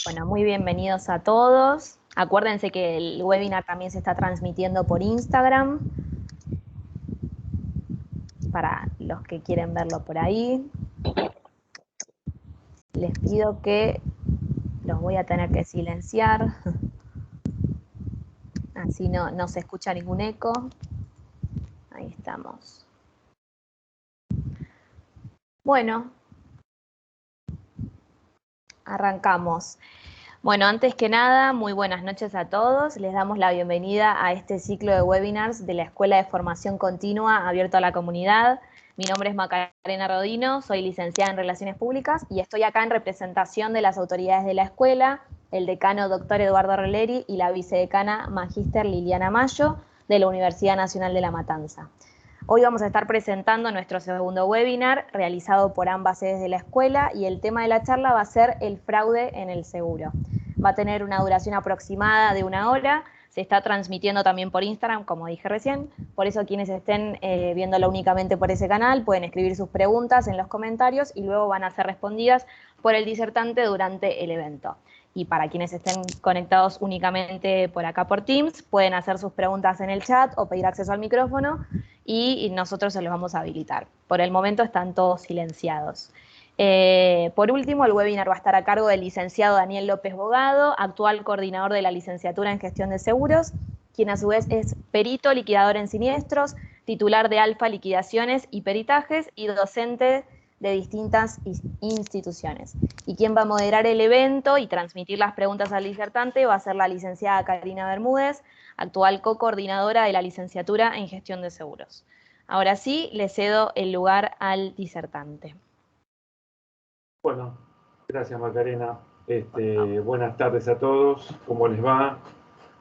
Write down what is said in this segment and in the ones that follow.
Bueno, muy bienvenidos a todos. Acuérdense que el webinar también se está transmitiendo por Instagram, para los que quieren verlo por ahí. Les pido que los voy a tener que silenciar, así no se escucha ningún eco. Ahí estamos. Bueno, arrancamos. Bueno, antes que nada, muy buenas noches a todos. Les damos la bienvenida a este ciclo de webinars de la Escuela de Formación Continua abierto a la comunidad. Mi nombre es Macarena Rodino, soy licenciada en Relaciones Públicas y estoy acá en representación de las autoridades de la escuela, el decano doctor Eduardo Roleri y la vicedecana magíster Liliana Mayo de la Universidad Nacional de La Matanza. Hoy vamos a estar presentando nuestro segundo webinar realizado por ambas sedes de la escuela y el tema de la charla va a ser el fraude en el seguro. Va a tener una duración aproximada de 1 hora, se está transmitiendo también por Instagram, como dije recién, por eso quienes estén viéndolo únicamente por ese canal pueden escribir sus preguntas en los comentarios y luego van a ser respondidas por el disertante durante el evento. Y para quienes estén conectados únicamente por acá por Teams, pueden hacer sus preguntas en el chat o pedir acceso al micrófono y nosotros se los vamos a habilitar. Por el momento están todos silenciados. Por último, el webinar va a estar a cargo del licenciado Daniel López Bogado, actual coordinador de la licenciatura en Gestión de Seguros, quien a su vez es perito liquidador en siniestros, titular de Alfa Liquidaciones y Peritajes y docente de distintas instituciones. Y quien va a moderar el evento y transmitir las preguntas al disertante va a ser la licenciada Karina Bermúdez, actual co-coordinadora de la licenciatura en Gestión de Seguros. Ahora sí, le cedo el lugar al disertante. Bueno, gracias Macarena. Buenas tardes a todos, ¿cómo les va?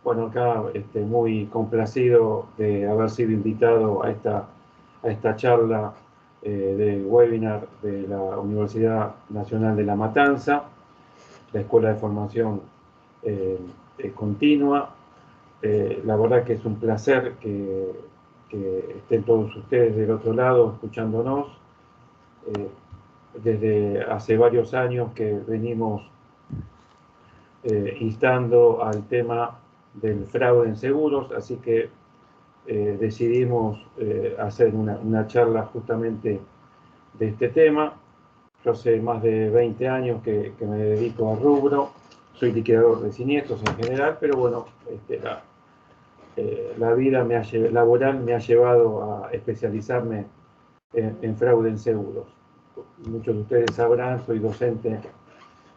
Bueno, acá muy complacido de haber sido invitado a esta charla de webinar de la Universidad Nacional de La Matanza, la Escuela de Formación Continua. La verdad que es un placer que estén todos ustedes del otro lado escuchándonos. Desde hace varios años que venimos instando al tema del fraude en seguros, así que decidimos hacer una charla justamente de este tema. Yo hace más de 20 años que me dedico al rubro, soy liquidador de siniestros en general, pero bueno, la vida laboral me ha llevado a especializarme en fraude en seguros. Muchos de ustedes sabrán, soy docente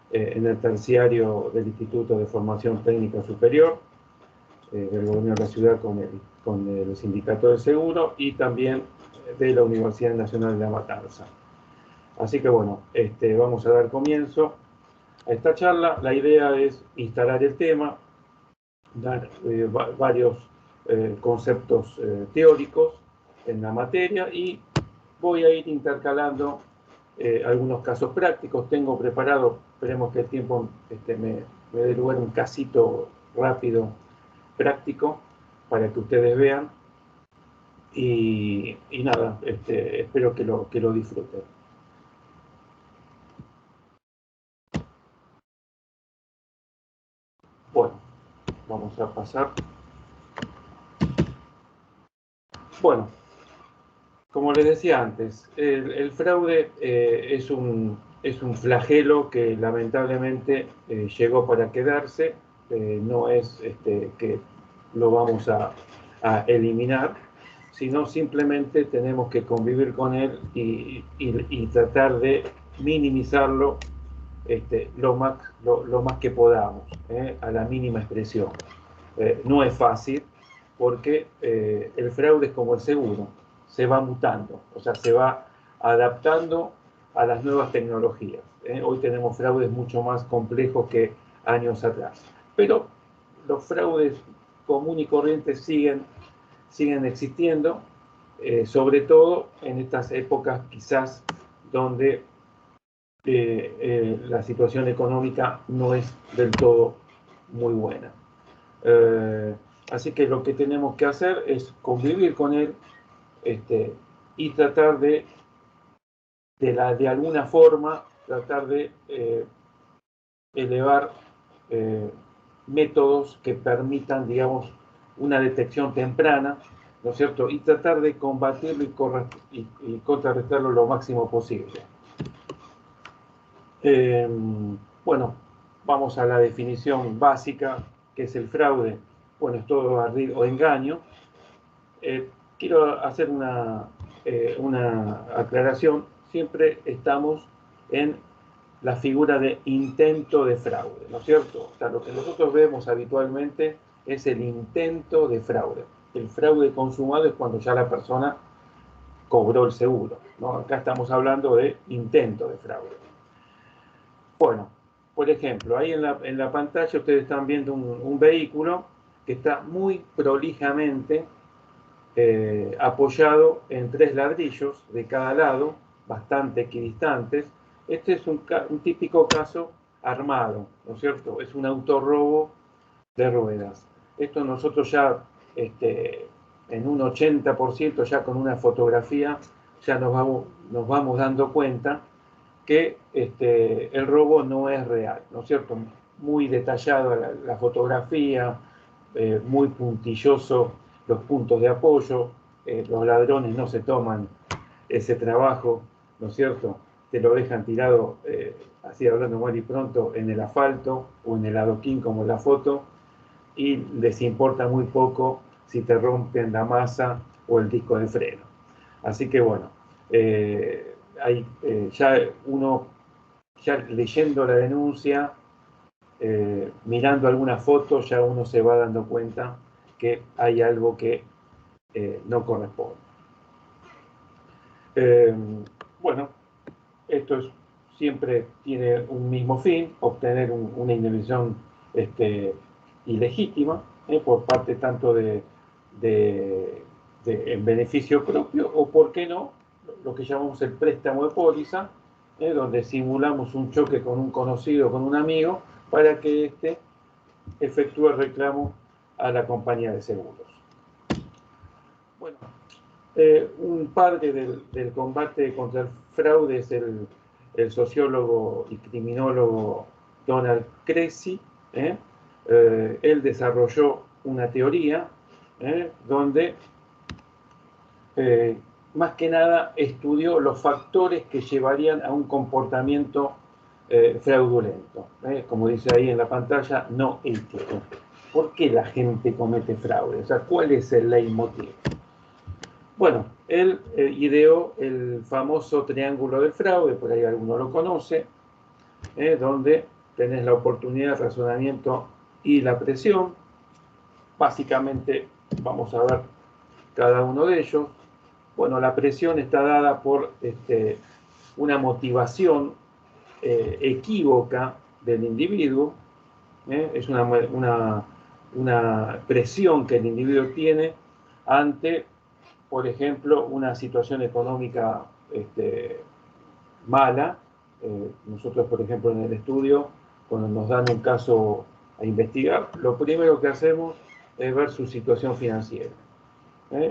en el terciario del Instituto de Formación Técnica Superior del Gobierno de la Ciudad con el Sindicato de Seguro y también de la Universidad Nacional de La Matanza. Así que bueno, vamos a dar comienzo a esta charla. La idea es instalar el tema, dar varios conceptos teóricos en la materia y voy a ir intercalando algunos casos prácticos. Tengo preparado, esperemos que el tiempo me dé lugar un casito rápido, práctico, para que ustedes vean. Y nada, espero que lo disfruten. Bueno, vamos a pasar. Bueno, como les decía antes, el fraude es un flagelo que lamentablemente llegó para quedarse. No es que lo vamos a eliminar, sino simplemente tenemos que convivir con él y tratar de minimizarlo lo más que podamos, a la mínima expresión. No es fácil porque el fraude es como el seguro, se va mutando, o sea, se va adaptando a las nuevas tecnologías. Hoy tenemos fraudes mucho más complejos que años atrás, pero los fraudes comunes y corrientes siguen existiendo, sobre todo en estas épocas quizás donde la situación económica no es del todo muy buena. Así que lo que tenemos que hacer es convivir con él y tratar de alguna forma, tratar de elevar métodos que permitan, digamos, una detección temprana, ¿no es cierto? Y tratar de combatirlo y contrarrestarlo lo máximo posible. Bueno, vamos a la definición básica, que es el fraude. Bueno, es todo ardid o engaño. Quiero hacer una aclaración. Siempre estamos en la figura de intento de fraude, ¿no es cierto? O sea, lo que nosotros vemos habitualmente es el intento de fraude. El fraude consumado es cuando ya la persona cobró el seguro, ¿no? Acá estamos hablando de intento de fraude. Bueno, por ejemplo, ahí en la pantalla ustedes están viendo un vehículo que está muy prolijamente apoyado en 3 ladrillos de cada lado, bastante equidistantes. Este es un típico caso armado, ¿no es cierto? Es un autorrobo de ruedas. Esto nosotros ya en un 80% ya con una fotografía ya nos vamos dando cuenta que el robo no es real, ¿no es cierto? Muy detallada la fotografía, muy puntilloso los puntos de apoyo, los ladrones no se toman ese trabajo, ¿no es cierto? Te lo dejan tirado, así hablando mal y pronto, en el asfalto o en el adoquín como en la foto, y les importa muy poco si te rompen la masa o el disco de freno. Así que bueno, ya uno, ya leyendo la denuncia, mirando alguna foto, ya uno se va dando cuenta que hay algo que no corresponde. Bueno, esto siempre tiene un mismo fin, obtener una indemnización ilegítima por parte tanto en beneficio propio o, por qué no, lo que llamamos el préstamo de póliza, donde simulamos un choque con un conocido, con un amigo, para que éste efectúe el reclamo a la compañía de seguros. Bueno, un padre del combate contra el fraude es el sociólogo y criminólogo Donald Crecy. Él desarrolló una teoría donde más que nada estudió los factores que llevarían a un comportamiento fraudulento. Como dice ahí en la pantalla, no ético. ¿Por qué la gente comete fraude? O sea, ¿cuál es el leitmotiv? Bueno, él ideó el famoso triángulo del fraude, por ahí alguno lo conoce, donde tenés la oportunidad, el razonamiento y la presión. Básicamente vamos a ver cada uno de ellos. Bueno, la presión está dada por una motivación equívoca del individuo. Es una presión que el individuo tiene ante, por ejemplo, una situación económica mala. Nosotros, por ejemplo, en el estudio, cuando nos dan un caso a investigar, lo primero que hacemos es ver su situación financiera.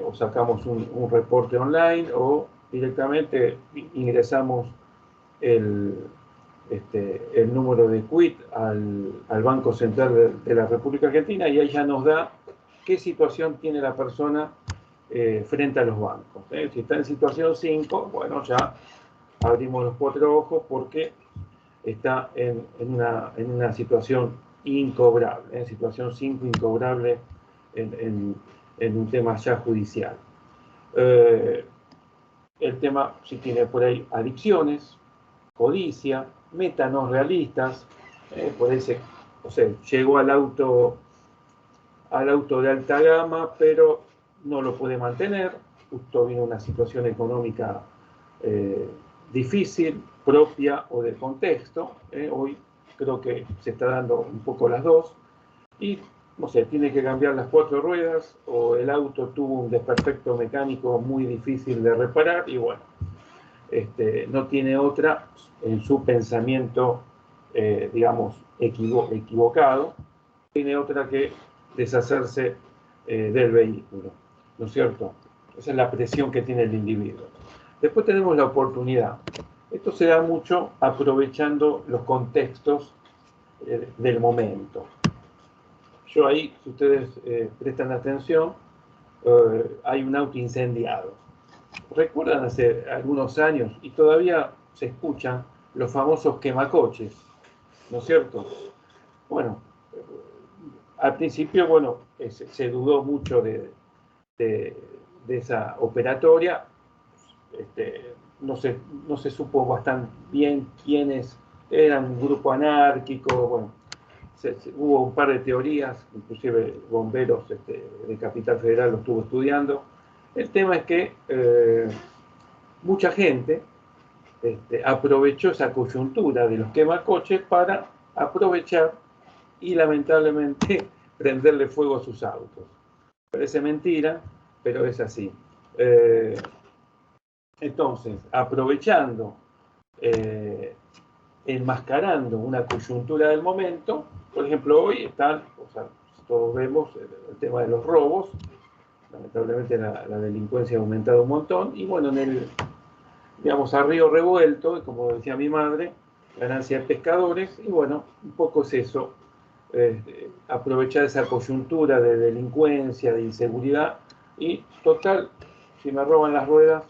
O sacamos un reporte online o directamente ingresamos el número de quit al Banco Central de la República Argentina y ahí ya nos da qué situación tiene la persona frente a los bancos. Si está en situación 5, bueno, ya abrimos los 4 ojos porque está en una situación incobrable, en situación 5 incobrable en un tema ya judicial. El tema, si tiene por ahí adicciones, codicia, metas no realistas, por ahí llegó al auto de alta gama, pero no lo puede mantener, justo vino una situación económica difícil, propia o de contexto. Hoy creo que se está dando un poco las dos, y no sé, tiene que cambiar las 4 ruedas, o el auto tuvo un desperfecto mecánico muy difícil de reparar, y bueno, no tiene otra en su pensamiento, digamos, equivocado, tiene otra que deshacerse del vehículo, ¿no es cierto? Esa es la presión que tiene el individuo. Después tenemos la oportunidad. Esto se da mucho aprovechando los contextos del momento. Yo ahí, si ustedes prestan atención, hay un auto incendiado. ¿Recuerdan hace algunos años, y todavía se escuchan, los famosos quemacoches, ¿no es cierto? Bueno, al principio, bueno, se dudó mucho de esa operatoria. No se supo bastante bien quiénes eran, un grupo anárquico. Bueno, hubo un par de teorías, inclusive bomberos de Capital Federal lo estuvo estudiando. El tema es que mucha gente aprovechó esa coyuntura de los quemacoches para aprovechar y lamentablemente prenderle fuego a sus autos. Parece mentira, pero es así. Entonces, aprovechando, enmascarando una coyuntura del momento, por ejemplo, hoy están, o sea, todos vemos el tema de los robos, lamentablemente la delincuencia ha aumentado un montón, y bueno, digamos, a río revuelto, como decía mi madre, ganancia de pescadores, y bueno, un poco es eso, aprovechar esa coyuntura de delincuencia, de inseguridad, y total, si me roban las ruedas,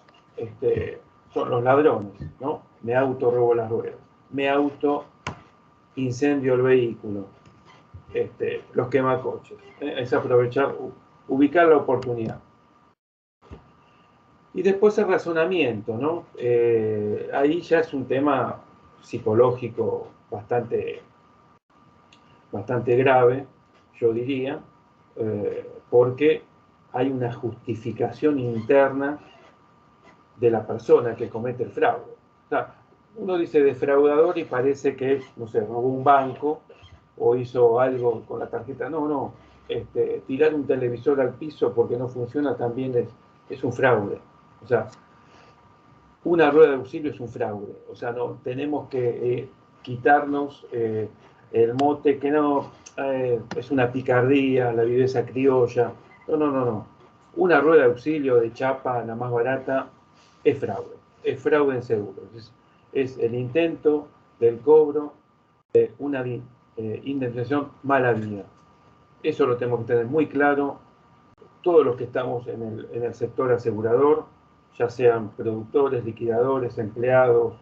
son los ladrones, ¿no? Me auto robo las ruedas, me auto incendio el vehículo, los quemacoches, es aprovechar, ubicar la oportunidad. Y después el razonamiento, ¿no? Ahí ya es un tema psicológico bastante grave, yo diría, porque hay una justificación interna de la persona que comete el fraude. O sea, uno dice defraudador y parece que, no sé, robó un banco o hizo algo con la tarjeta. No. Tirar un televisor al piso porque no funciona también es un fraude. O sea, una rueda de auxilio es un fraude. O sea, no tenemos que quitarnos el mote que no es una picardía, la viveza criolla. No. Una rueda de auxilio de chapa, la más barata, es fraude en seguros. Es el intento del cobro de una indemnización mal habida. Eso lo tenemos que tener muy claro. Todos los que estamos en el sector asegurador, ya sean productores, liquidadores, empleados,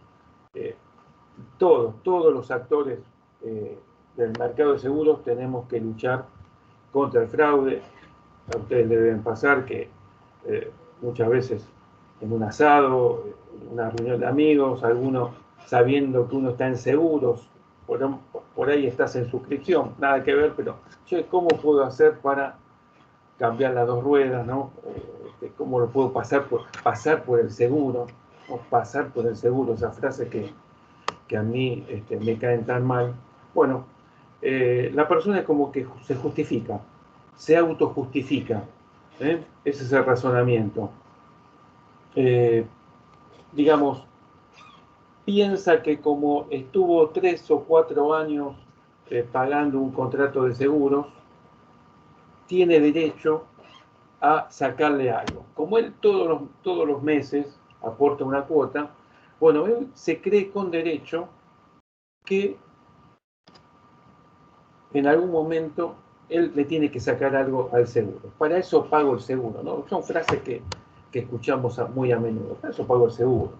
todos los actores del mercado de seguros tenemos que luchar contra el fraude. A ustedes le deben pasar que muchas veces en un asado, en una reunión de amigos, algunos sabiendo que uno está en seguros, por ahí estás en suscripción, nada que ver, pero che, ¿cómo puedo hacer para cambiar las dos ruedas, ¿no? ¿Cómo lo puedo pasar por el seguro? O pasar por el seguro, esa frase que a mí me caen tan mal. Bueno, la persona es como que se justifica, se autojustifica. Ese es el razonamiento. Digamos, piensa que como estuvo 3 o 4 años pagando un contrato de seguros, tiene derecho a sacarle algo. Como él todos los meses aporta una cuota, bueno, él se cree con derecho que en algún momento él le tiene que sacar algo al seguro. Para eso pago el seguro, ¿no? Son frases que escuchamos muy a menudo. Para eso pago el seguro.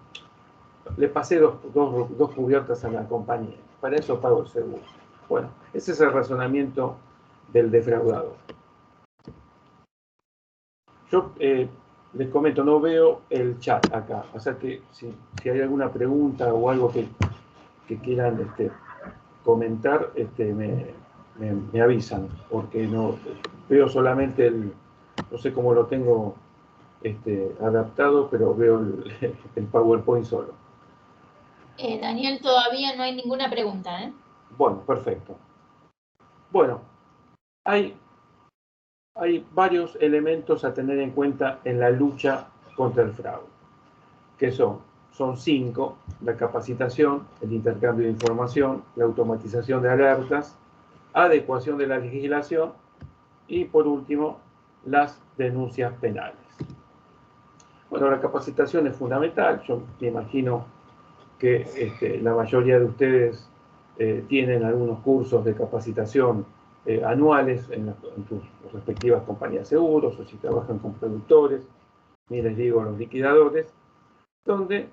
Le pasé dos cubiertas a la compañía. Para eso pago el seguro. Bueno, ese es el razonamiento del defraudador. Yo les comento, no veo el chat acá. O sea que si hay alguna pregunta o algo que quieran comentar, me avisan, porque no veo solamente no sé cómo lo tengo adaptado, pero veo el PowerPoint solo. Daniel, todavía no hay ninguna pregunta, ¿eh? Bueno, perfecto. Bueno, hay varios elementos a tener en cuenta en la lucha contra el fraude, que son 5: la capacitación, el intercambio de información, la automatización de alertas, adecuación de la legislación y, por último, las denuncias penales. Bueno, la capacitación es fundamental. Yo me imagino que la mayoría de ustedes tienen algunos cursos de capacitación anuales en sus respectivas compañías de seguros, o si trabajan con productores, ni les digo los liquidadores, donde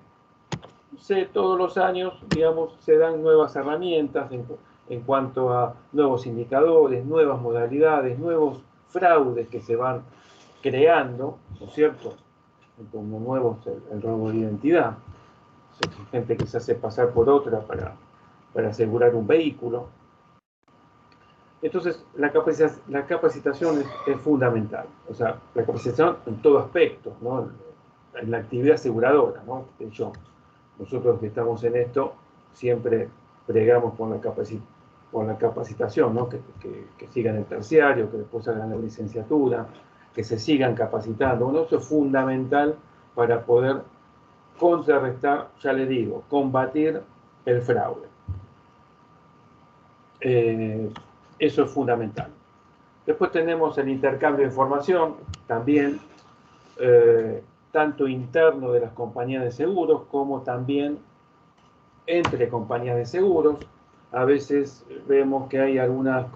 todos los años, digamos, se dan nuevas herramientas en cuanto a nuevos indicadores, nuevas modalidades, nuevos fraudes que se van creando, ¿no es cierto? Como nuevos el robo de identidad, gente que se hace pasar por otra para asegurar un vehículo. Entonces, la capacitación es fundamental. O sea, la capacitación en todo aspecto, ¿no? En la actividad aseguradora, ¿no? De hecho, nosotros que estamos en esto, siempre pregamos por la capacitación, ¿no? Que sigan el terciario, que después hagan la licenciatura, que se sigan capacitando. Bueno, eso es fundamental para poder contrarrestar, ya les digo, combatir el fraude. Eso es fundamental. Después tenemos el intercambio de información, también tanto interno de las compañías de seguros como también entre compañías de seguros. A veces vemos que hay algunas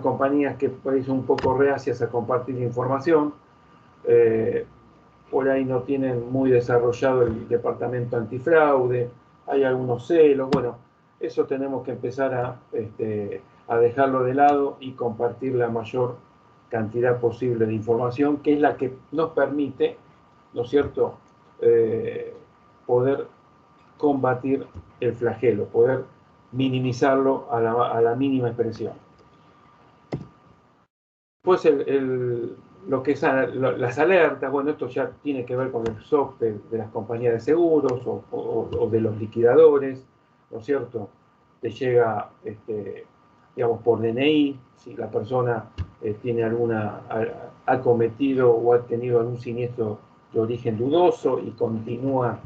compañías que parecen un poco reacias a compartir información. Por ahí no tienen muy desarrollado el departamento antifraude, hay algunos celos. Bueno, eso tenemos que empezar a dejarlo de lado y compartir la mayor cantidad posible de información, que es la que nos permite, ¿no es cierto?, poder combatir el flagelo, poder minimizarlo a la mínima expresión. Pues lo que es las alertas, bueno, esto ya tiene que ver con el SOC de las compañías de seguros o de los liquidadores, ¿no es cierto? Te llega, digamos, por DNI, si la persona ha cometido o ha tenido algún siniestro de origen dudoso y continúa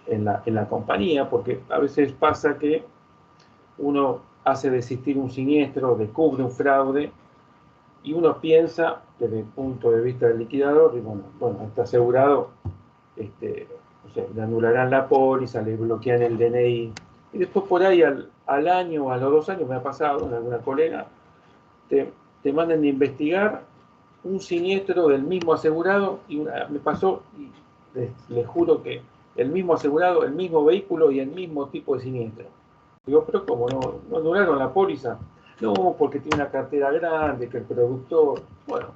en la compañía, porque a veces pasa que uno hace desistir un siniestro, descubre un fraude, y uno piensa, desde el punto de vista del liquidador, y bueno, está asegurado, o sea, le anularán la póliza, le bloquean el DNI, y después por ahí al año o a los 2 años, me ha pasado en alguna colega, te mandan a investigar un siniestro del mismo asegurado, y me pasó, y les juro que el mismo asegurado, el mismo vehículo y el mismo tipo de siniestro. Digo, pero ¿cómo no anularon la póliza? No, porque tiene una cartera grande, que el productor... Bueno,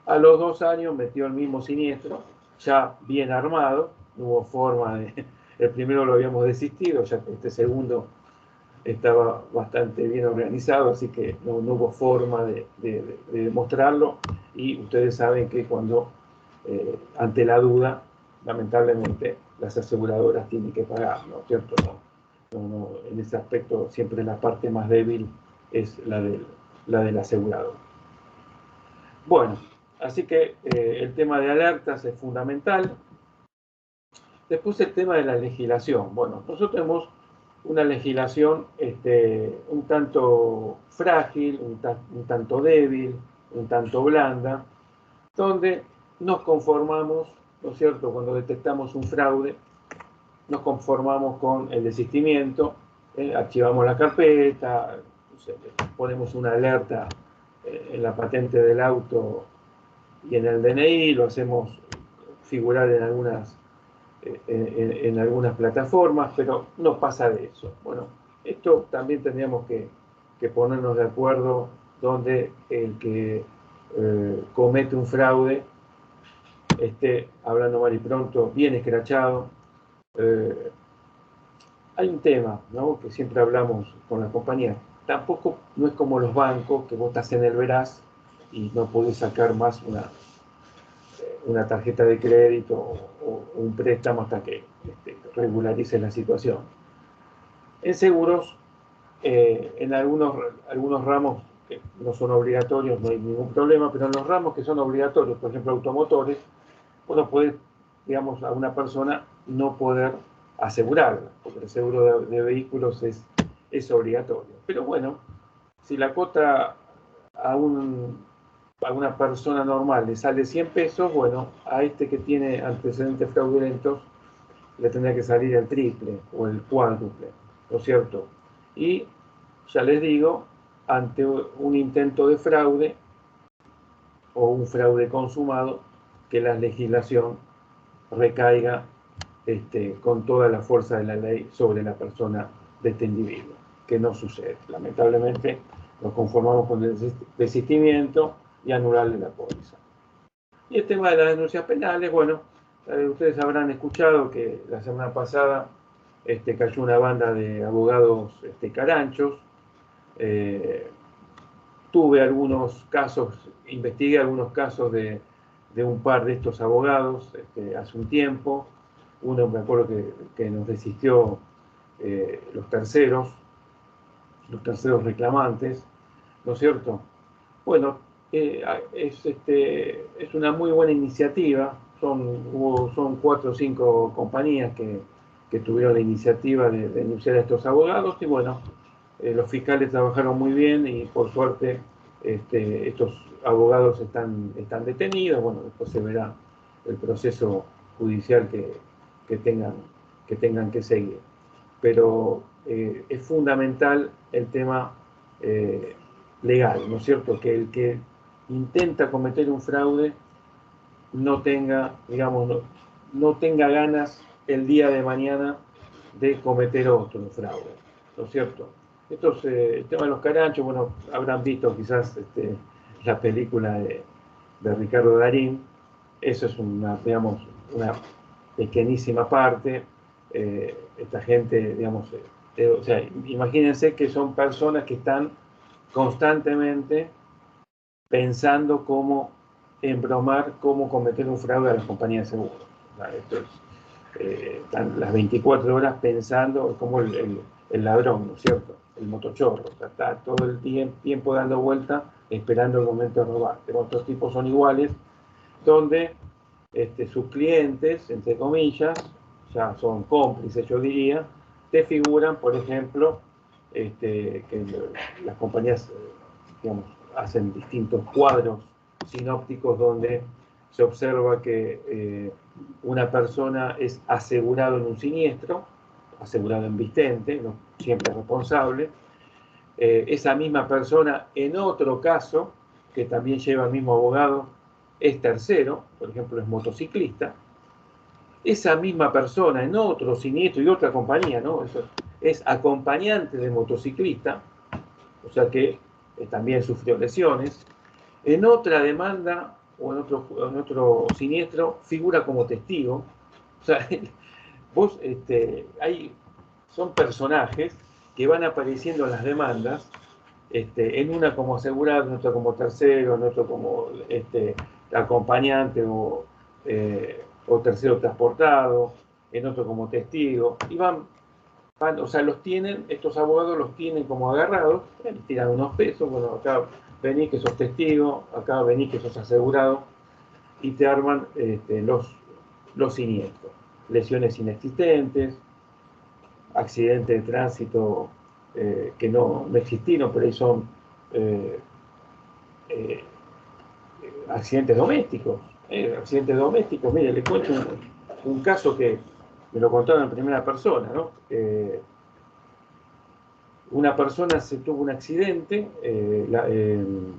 a los 2 años metió el mismo siniestro, ya bien armado, no hubo forma de... El primero lo habíamos desistido, ya que este segundo estaba bastante bien organizado, así que no hubo forma de demostrarlo, y ustedes saben que cuando, ante la duda, lamentablemente, las aseguradoras tienen que pagar, ¿no es cierto? No, en ese aspecto siempre la parte más débil es la del asegurador. Bueno, así que el tema de alertas es fundamental. Después el tema de la legislación. Bueno, nosotros tenemos una legislación un tanto frágil, un tanto débil, un tanto blanda, donde nos conformamos, ¿no es cierto?, cuando detectamos un fraude, nos conformamos con el desistimiento, archivamos la carpeta, ponemos una alerta en la patente del auto y en el DNI, lo hacemos figurar en algunas plataformas, pero no pasa de eso. Bueno, esto también tendríamos que ponernos de acuerdo, donde el que comete un fraude esté, hablando mal y pronto, bien escrachado. Hay un tema, ¿no?, que siempre hablamos con la compañía. Tampoco no es como los bancos, que vos estás en el veraz y no podés sacar más una tarjeta de crédito o un préstamo hasta que regularice la situación. En seguros, en algunos ramos que no son obligatorios no hay ningún problema, pero en los ramos que son obligatorios, por ejemplo automotores, uno puede, digamos, a una persona no poder asegurarla, porque el seguro de vehículos es obligatorio. Pero bueno, si la cuota a una persona normal le sale 100 pesos, bueno, a este que tiene antecedentes fraudulentos le tendría que salir el triple o el cuádruple, ¿no es cierto? Y ya les digo, ante un intento de fraude o un fraude consumado, que la legislación recaiga con toda la fuerza de la ley sobre la persona de este individuo, que no sucede. Lamentablemente nos conformamos con el desistimiento y anularle la póliza. Y el tema de las denuncias penales, bueno, ustedes habrán escuchado que la semana pasada cayó una banda de abogados caranchos. Tuve algunos casos, investigué algunos casos de un par de estos abogados hace un tiempo. Uno me acuerdo que nos desistió los terceros reclamantes, ¿no es cierto? Bueno, es una muy buena iniciativa. Son 4 o 5 compañías que tuvieron la iniciativa de denunciar a estos abogados y bueno, los fiscales trabajaron muy bien y por suerte estos abogados están detenidos. Bueno, después se verá el proceso judicial que tengan que seguir. Pero es fundamental el tema legal, ¿no es cierto? Que el que intenta cometer un fraude no tenga, digamos, no tenga ganas el día de mañana de cometer otro fraude, ¿no es cierto? El tema de los caranchos, bueno, habrán visto quizás la película de Ricardo Darín. Eso es una pequeñísima parte. Esta gente, digamos, o sea, imagínense que son personas que están constantemente pensando cómo embromar, cómo cometer un fraude a las compañías de seguros. O sea, están las 24 horas pensando como el ladrón, ¿no es cierto? El motochorro. O sea, está todo el tiempo dando vuelta esperando el momento de robar. Pero otros tipos son iguales, donde sus clientes, entre comillas, ya son cómplices, yo diría, te figuran, por ejemplo, que las compañías, digamos, hacen distintos cuadros sinópticos donde se observa que una persona es asegurado en un siniestro, asegurado en Vistente, no siempre responsable. Esa misma persona, en otro caso, que también lleva el mismo abogado, es tercero, por ejemplo, es motociclista. Esa misma persona, en otro siniestro y otra compañía, ¿no? Es acompañante de motociclista, o sea que también sufrió lesiones. En otra demanda o en otro siniestro figura como testigo. O sea, vos, son personajes que van apareciendo en las demandas, en una como asegurado, en otra como tercero, en otro como acompañante o tercero transportado, en otro como testigo, y van, o sea, estos abogados los tienen como agarrados, tiran unos pesos, bueno, acá venís que sos testigo, acá venís que sos asegurado, y te arman los siniestros, lesiones inexistentes, accidentes de tránsito que no existieron, pero ahí son accidentes domésticos. Accidentes domésticos, mire, le cuento un caso que me lo contaron en primera persona, ¿no? Una persona tuvo un accidente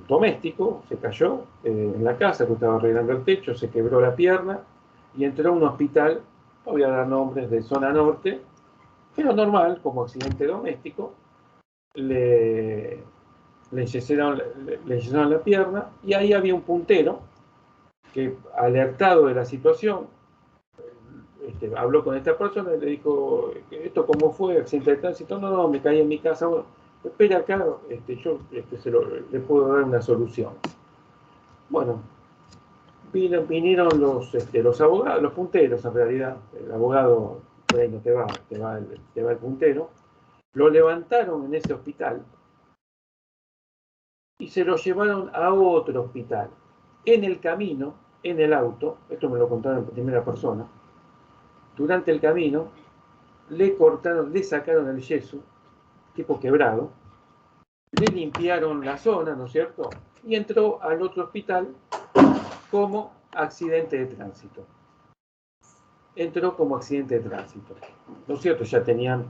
doméstico, se cayó en la casa, que estaba arreglando el techo, se quebró la pierna y entró a un hospital, no voy a dar nombres, de zona norte, pero normal, como accidente doméstico. Le enyesaron la pierna y ahí había un puntero que, alertado de la situación, habló con esta persona y le dijo: ¿esto cómo fue? ¿Accidente de tránsito? No, me caí en mi casa. Bueno, espera acá, yo le puedo dar una solución. Bueno, vinieron los abogados, los punteros en realidad. El abogado, por ahí no te va el puntero. Lo levantaron en ese hospital y se lo llevaron a otro hospital. En el camino, en el auto, esto me lo contaron en primera persona, durante el camino le sacaron el yeso, tipo quebrado, le limpiaron la zona, ¿no es cierto? Y entró al otro hospital como accidente de tránsito. Entró como accidente de tránsito, ¿no es cierto? Ya tenían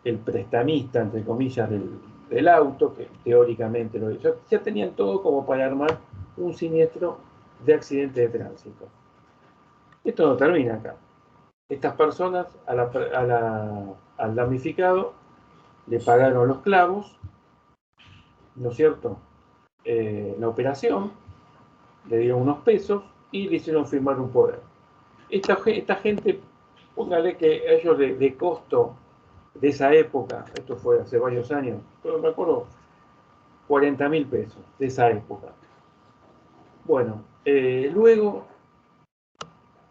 el prestamista, entre comillas, del auto, que teóricamente ya tenían todo como para armar un siniestro de accidente de tránsito. Esto no termina acá. Estas personas al damnificado le pagaron los clavos, ¿no es cierto? La operación, le dieron unos pesos y le hicieron firmar un poder. Esta gente, póngale que a ellos de costo de esa época, esto fue hace varios años, pero me acuerdo, 40.000 pesos de esa época. Bueno, luego,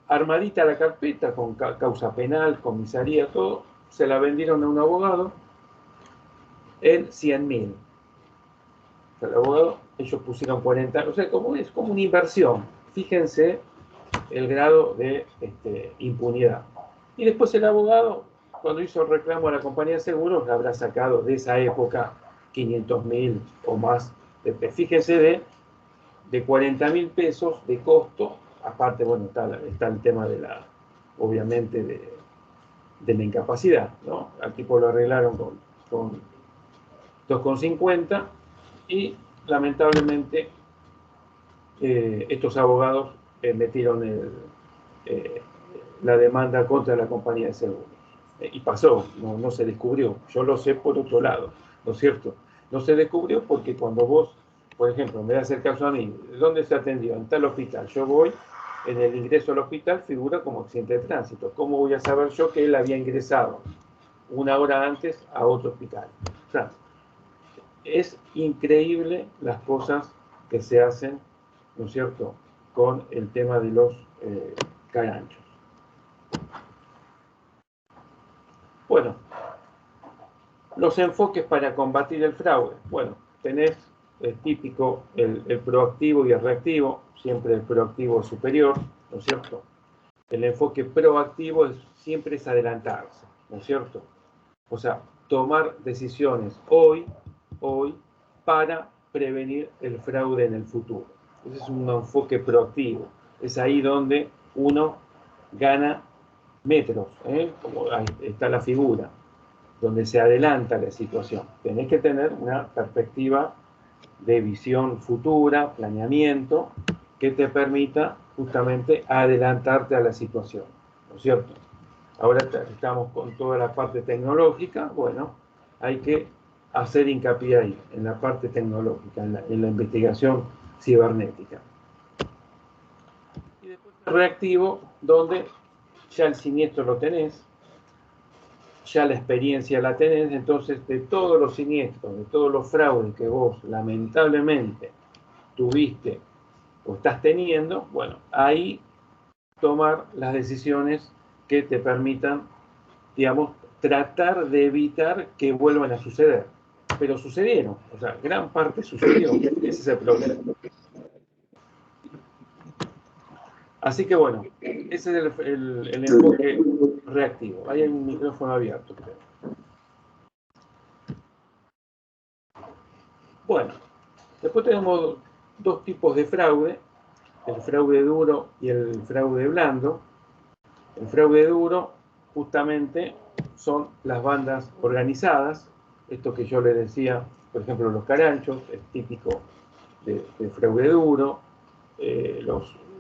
armadita la carpeta con causa penal, comisaría, todo, se la vendieron a un abogado en 100.000. El abogado, ellos pusieron 40, o sea, es como una inversión. Fíjense el grado de impunidad. Y después el abogado, cuando hizo el reclamo a la compañía de seguros, le habrá sacado de esa época 500.000 o más. Fíjense de 40.000 pesos de costo. Aparte, bueno, está el tema obviamente, de la incapacidad, ¿no? Al tipo lo arreglaron con 2,50 y lamentablemente estos abogados metieron la demanda contra la compañía de seguros. Y pasó, no se descubrió. Yo lo sé por otro lado, ¿no es cierto? No se descubrió porque cuando vos, por ejemplo, me das el caso a mí, ¿dónde se atendió? En tal hospital. Yo voy, en el ingreso al hospital figura como accidente de tránsito. ¿Cómo voy a saber yo que él había ingresado una hora antes a otro hospital? O sea, es increíble las cosas que se hacen, ¿no es cierto?, con el tema de los caranchos. Bueno, los enfoques para combatir el fraude. Bueno, tenés el típico, el proactivo y el reactivo, siempre el proactivo es superior, ¿no es cierto? El enfoque proactivo siempre es adelantarse, ¿no es cierto? O sea, tomar decisiones hoy, para prevenir el fraude en el futuro. Ese es un enfoque proactivo. Es ahí donde uno gana metros, como ahí está la figura, donde se adelanta la situación. Tenés que tener una perspectiva de visión futura, planeamiento, que te permita justamente adelantarte a la situación, ¿no es cierto? Ahora estamos con toda la parte tecnológica, bueno, hay que hacer hincapié ahí, en la parte tecnológica, en la investigación cibernética. Y después el reactivo, donde ya el siniestro lo tenés, ya la experiencia la tenés, entonces de todos los siniestros, de todos los fraudes que vos lamentablemente tuviste o estás teniendo, bueno, ahí tomar las decisiones que te permitan, digamos, tratar de evitar que vuelvan a suceder. Pero sucedieron, o sea, gran parte sucedió. Ese es el problema. Así que bueno, ese es el enfoque reactivo. Hay un micrófono abierto, creo. Bueno, después tenemos dos tipos de fraude, el fraude duro y el fraude blando. El fraude duro justamente son las bandas organizadas, esto que yo les decía, por ejemplo, los caranchos, es típico de fraude duro,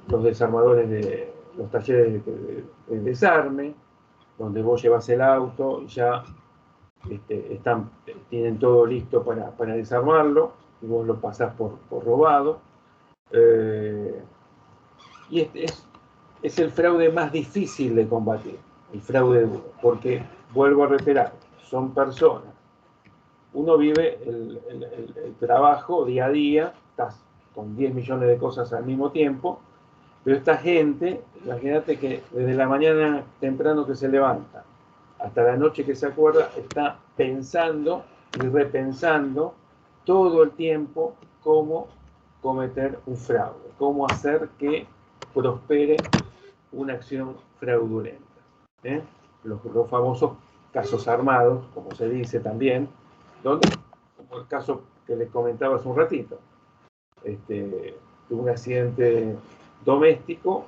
los desarmadores de los talleres de desarme, donde vos llevas el auto y ya tienen todo listo para desarmarlo, y vos lo pasás por robado. Y es el fraude más difícil de combatir, el fraude duro, porque, vuelvo a reiterar, son personas. Uno vive el trabajo día a día, estás con 10 millones de cosas al mismo tiempo, pero esta gente, imagínate que desde la mañana temprano que se levanta hasta la noche que se acuerda, está pensando y repensando todo el tiempo cómo cometer un fraude, cómo hacer que prospere una acción fraudulenta. Los famosos casos armados, como se dice también, donde, como el caso que les comentaba hace un ratito, de un accidente doméstico,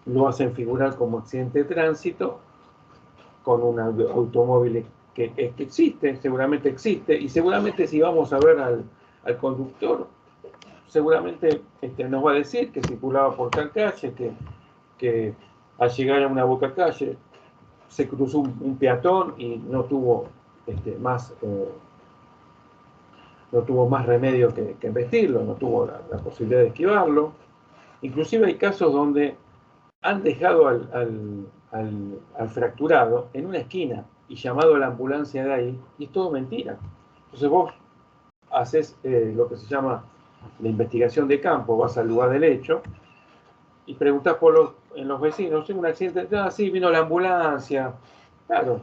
lo hacen figurar como accidente de tránsito, con un automóvil que existe, seguramente existe, y seguramente si vamos a ver al conductor, seguramente nos va a decir que circulaba por tal calle, que al llegar a una boca calle se cruzó un peatón y no tuvo no tuvo más remedio que embestirlo, no tuvo la posibilidad de esquivarlo. Inclusive hay casos donde han dejado al fracturado en una esquina y llamado a la ambulancia de ahí, y es todo mentira. Entonces vos haces lo que se llama la investigación de campo, vas al lugar del hecho y preguntás en los vecinos, ¿sí, un accidente? Ah, sí, vino la ambulancia. Claro,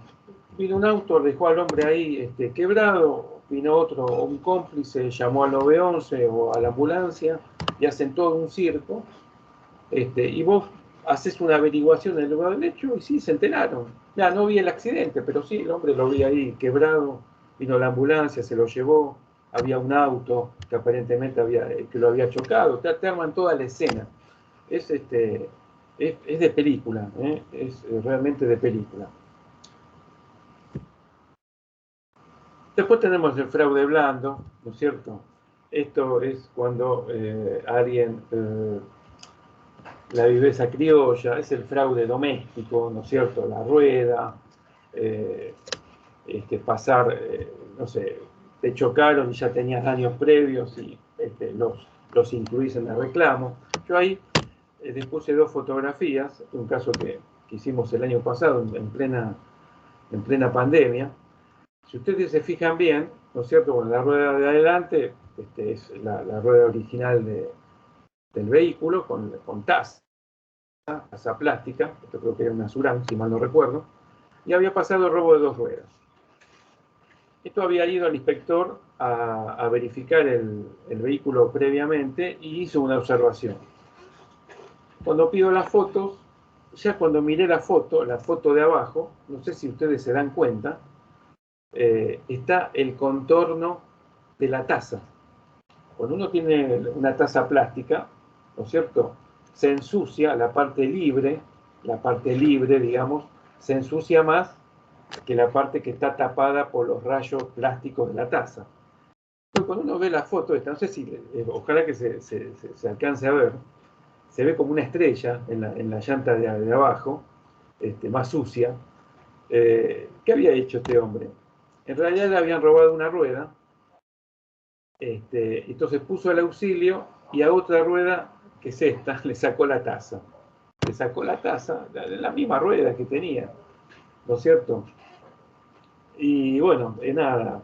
vino un auto, dejó al hombre ahí quebrado, vino otro, un cómplice, llamó al 911 o a la ambulancia y hacen todo un circo. Y vos haces una averiguación en el lugar del hecho y sí, se enteraron. Ya, no vi el accidente, pero sí, el hombre lo vi ahí quebrado, vino la ambulancia, se lo llevó, había un auto que aparentemente que lo había chocado, te arman toda la escena. Es de película, es realmente de película. Después tenemos el fraude blando, ¿no es cierto? Esto es cuando alguien, la viveza criolla, es el fraude doméstico, ¿no es cierto? La rueda, pasar, no sé, te chocaron y ya tenías daños previos y los incluís en el reclamo. Yo ahí les puse 2 fotografías, un caso que hicimos el año pasado, en plena pandemia. Si ustedes se fijan bien, ¿no es cierto? Bueno, la rueda de adelante es la rueda original del vehículo con taza plástica, esto creo que era una Surán, si mal no recuerdo, y había pasado el robo de 2 ruedas. Esto había ido al inspector a verificar el vehículo previamente y hizo una observación. Cuando pido las fotos, ya cuando miré la foto de abajo, no sé si ustedes se dan cuenta, está el contorno de la taza. Cuando uno tiene una taza plástica, ¿no es cierto? Se ensucia la parte libre, digamos, se ensucia más que la parte que está tapada por los rayos plásticos de la taza. Pero cuando uno ve la foto esta, no sé si, ojalá que se alcance a ver, se ve como una estrella en la llanta de abajo, más sucia. ¿Qué había hecho este hombre? En realidad le habían robado una rueda, entonces puso el auxilio y a otra rueda, que es esta, le sacó la taza. Le sacó la taza, la misma rueda que tenía, ¿no es cierto? Y bueno, nada,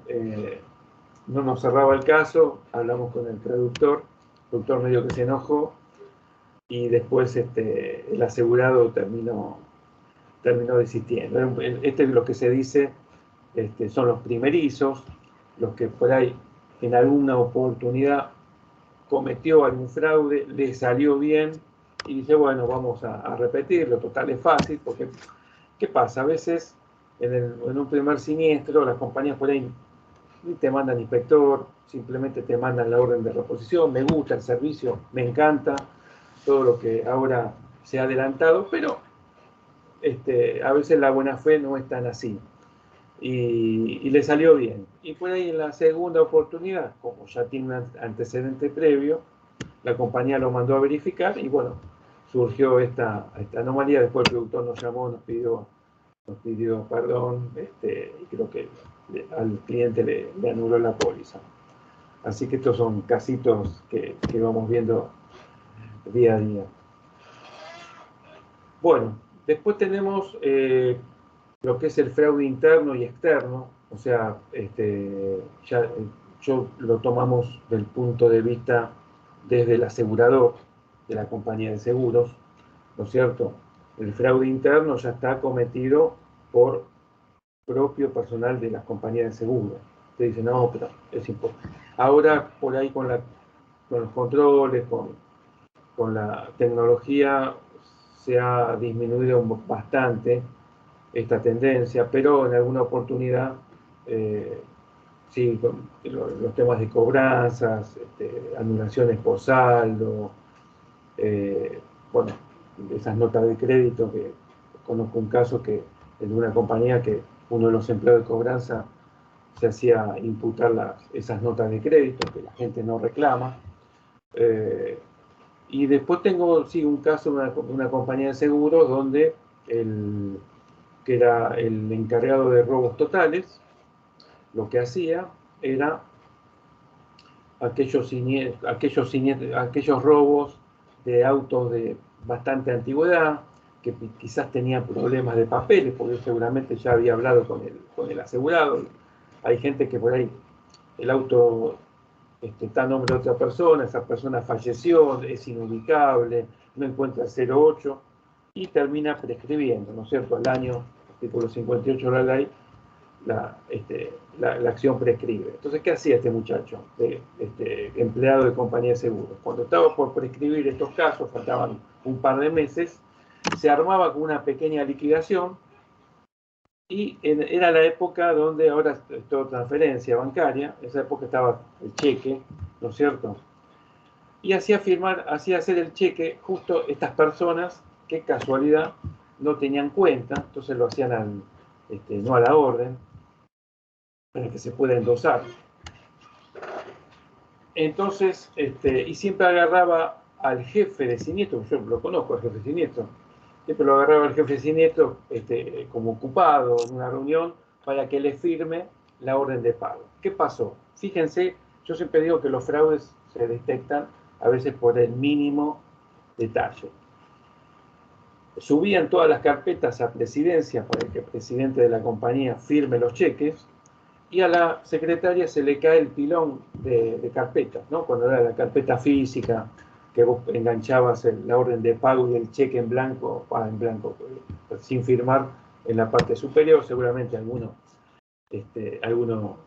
no nos cerraba el caso, hablamos con el productor medio que se enojó y después el asegurado terminó desistiendo. Es lo que se dice, son los primerizos, los que por ahí en alguna oportunidad cometió algún fraude, le salió bien y dice, bueno, vamos a repetirlo, total es fácil, porque ¿qué pasa? A veces en un primer siniestro las compañías por ahí te mandan inspector, simplemente te mandan la orden de reposición, me gusta el servicio, me encanta todo lo que ahora se ha adelantado, pero a veces la buena fe no es tan así. Y le salió bien. Y por ahí en la segunda oportunidad, como ya tiene un antecedente previo, la compañía lo mandó a verificar y bueno, surgió esta anomalía. Después el productor nos llamó, nos pidió perdón, y creo que al cliente le anuló la póliza. Así que estos son casitos que vamos viendo día a día. Bueno, después tenemos lo que es el fraude interno y externo, o sea, yo lo tomamos del punto de vista desde el asegurador de la compañía de seguros, ¿no es cierto? El fraude interno ya está cometido por propio personal de las compañías de seguros. Usted dice, no, pero es importante. Ahora, por ahí con los controles, con la tecnología, se ha disminuido bastante esta tendencia, pero en alguna oportunidad, sí, los temas de cobranzas, anulaciones por saldo, bueno, esas notas de crédito, que conozco un caso de una compañía que uno de los empleados de cobranza se hacía imputar esas notas de crédito que la gente no reclama. Y después tengo, sí, un caso de una compañía de seguros donde que era el encargado de robos totales, lo que hacía era aquellos robos de autos de bastante antigüedad, que quizás tenían problemas de papeles, porque seguramente ya había hablado con el asegurado. Hay gente que por ahí el auto está a nombre de otra persona, esa persona falleció, es inubicable, no encuentra el 08 y termina prescribiendo, ¿no es cierto? Al año, artículo 58 de la ley, la acción prescribe. Entonces, ¿qué hacía este muchacho, empleado de compañía de seguros? Cuando estaba por prescribir estos casos, faltaban un par de meses, se armaba con una pequeña liquidación y era la época donde ahora es toda transferencia bancaria, en esa época estaba el cheque, ¿no es cierto? Y hacía hacer el cheque justo estas personas que casualidad no tenían cuenta, entonces lo hacían no a la orden, para que se pueda endosar. Entonces, y siempre agarraba al jefe de siniestro, yo lo conozco al jefe de siniestro, siempre lo agarraba al jefe de siniestro como ocupado en una reunión para que le firme la orden de pago. ¿Qué pasó? Fíjense, yo siempre digo que los fraudes se detectan a veces por el mínimo detalle. Subían todas las carpetas a presidencia para que el presidente de la compañía firme los cheques, y a la secretaria se le cae el pilón de carpetas, ¿no? Cuando era la carpeta física, que vos enganchabas la orden de pago y el cheque en blanco, sin firmar en la parte superior, seguramente alguno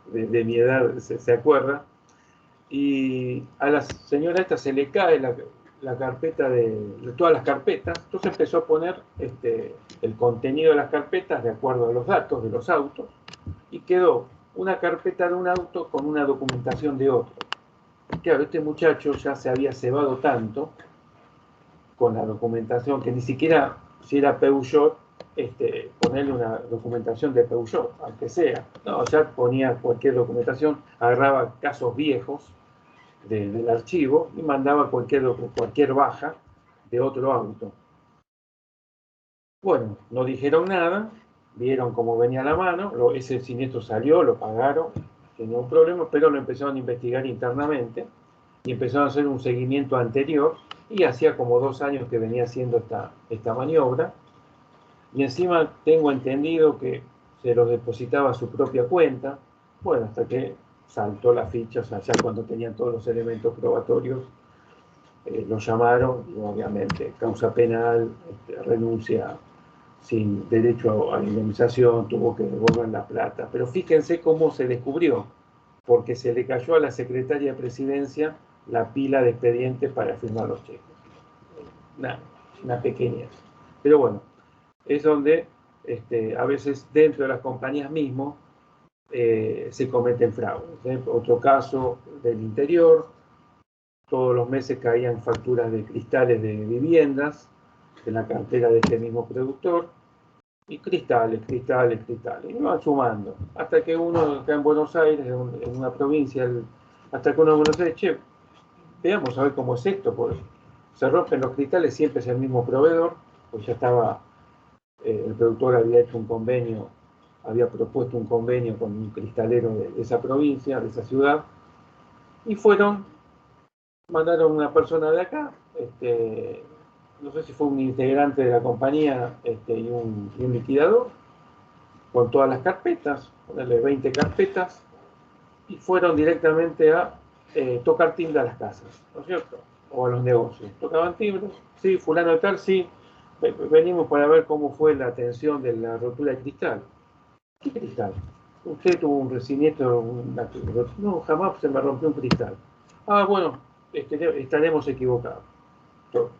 de mi edad se acuerda. Y a la señora esta se le cae la carpeta de todas las carpetas, entonces empezó a poner el contenido de las carpetas de acuerdo a los datos de los autos, y quedó una carpeta de un auto con una documentación de otro. Claro, este muchacho ya se había cebado tanto con la documentación que ni siquiera, si era Peugeot, ponerle una documentación de Peugeot, aunque sea. No, ya ponía cualquier documentación, agarraba casos viejos del archivo y mandaba cualquier baja de otro auto. Bueno, no dijeron nada, vieron cómo venía la mano, ese siniestro salió, lo pagaron, tenía un problema, pero lo empezaron a investigar internamente y empezaron a hacer un seguimiento anterior, y hacía como 2 años que venía haciendo esta maniobra, y encima tengo entendido que se los depositaba a su propia cuenta, bueno, hasta que saltó la ficha, o sea, ya cuando tenían todos los elementos probatorios, lo llamaron, y obviamente causa penal, renuncia sin derecho a indemnización, tuvo que devolver la plata. Pero fíjense cómo se descubrió, porque se le cayó a la secretaria de presidencia la pila de expedientes para firmar los cheques. Una pequeñez. Pero bueno, es donde a veces dentro de las compañías mismos se cometen fraudes. Otro caso del interior, todos los meses caían facturas de cristales de viviendas en la cartera de este mismo productor, y cristales, y van sumando, hasta que uno acá en Buenos Aires, en una provincia, hasta que uno en Buenos Aires, che, veamos a ver cómo es esto, porque se rompen los cristales, siempre es el mismo proveedor, pues ya estaba, el productor había hecho un convenio, había propuesto un convenio con un cristalero de esa provincia, de esa ciudad, y mandaron una persona de acá, no sé si fue un integrante de la compañía y un liquidador, con todas las carpetas, ponerle 20 carpetas, y fueron directamente a tocar timbre a las casas, ¿no es cierto? O a los negocios. Tocaban timbre, sí, fulano de tal, sí, venimos para ver cómo fue la atención de la rotura de cristal. ¿Qué cristal? Usted tuvo un siniestro, no, jamás se me rompió un cristal. Ah, bueno, estaremos equivocados.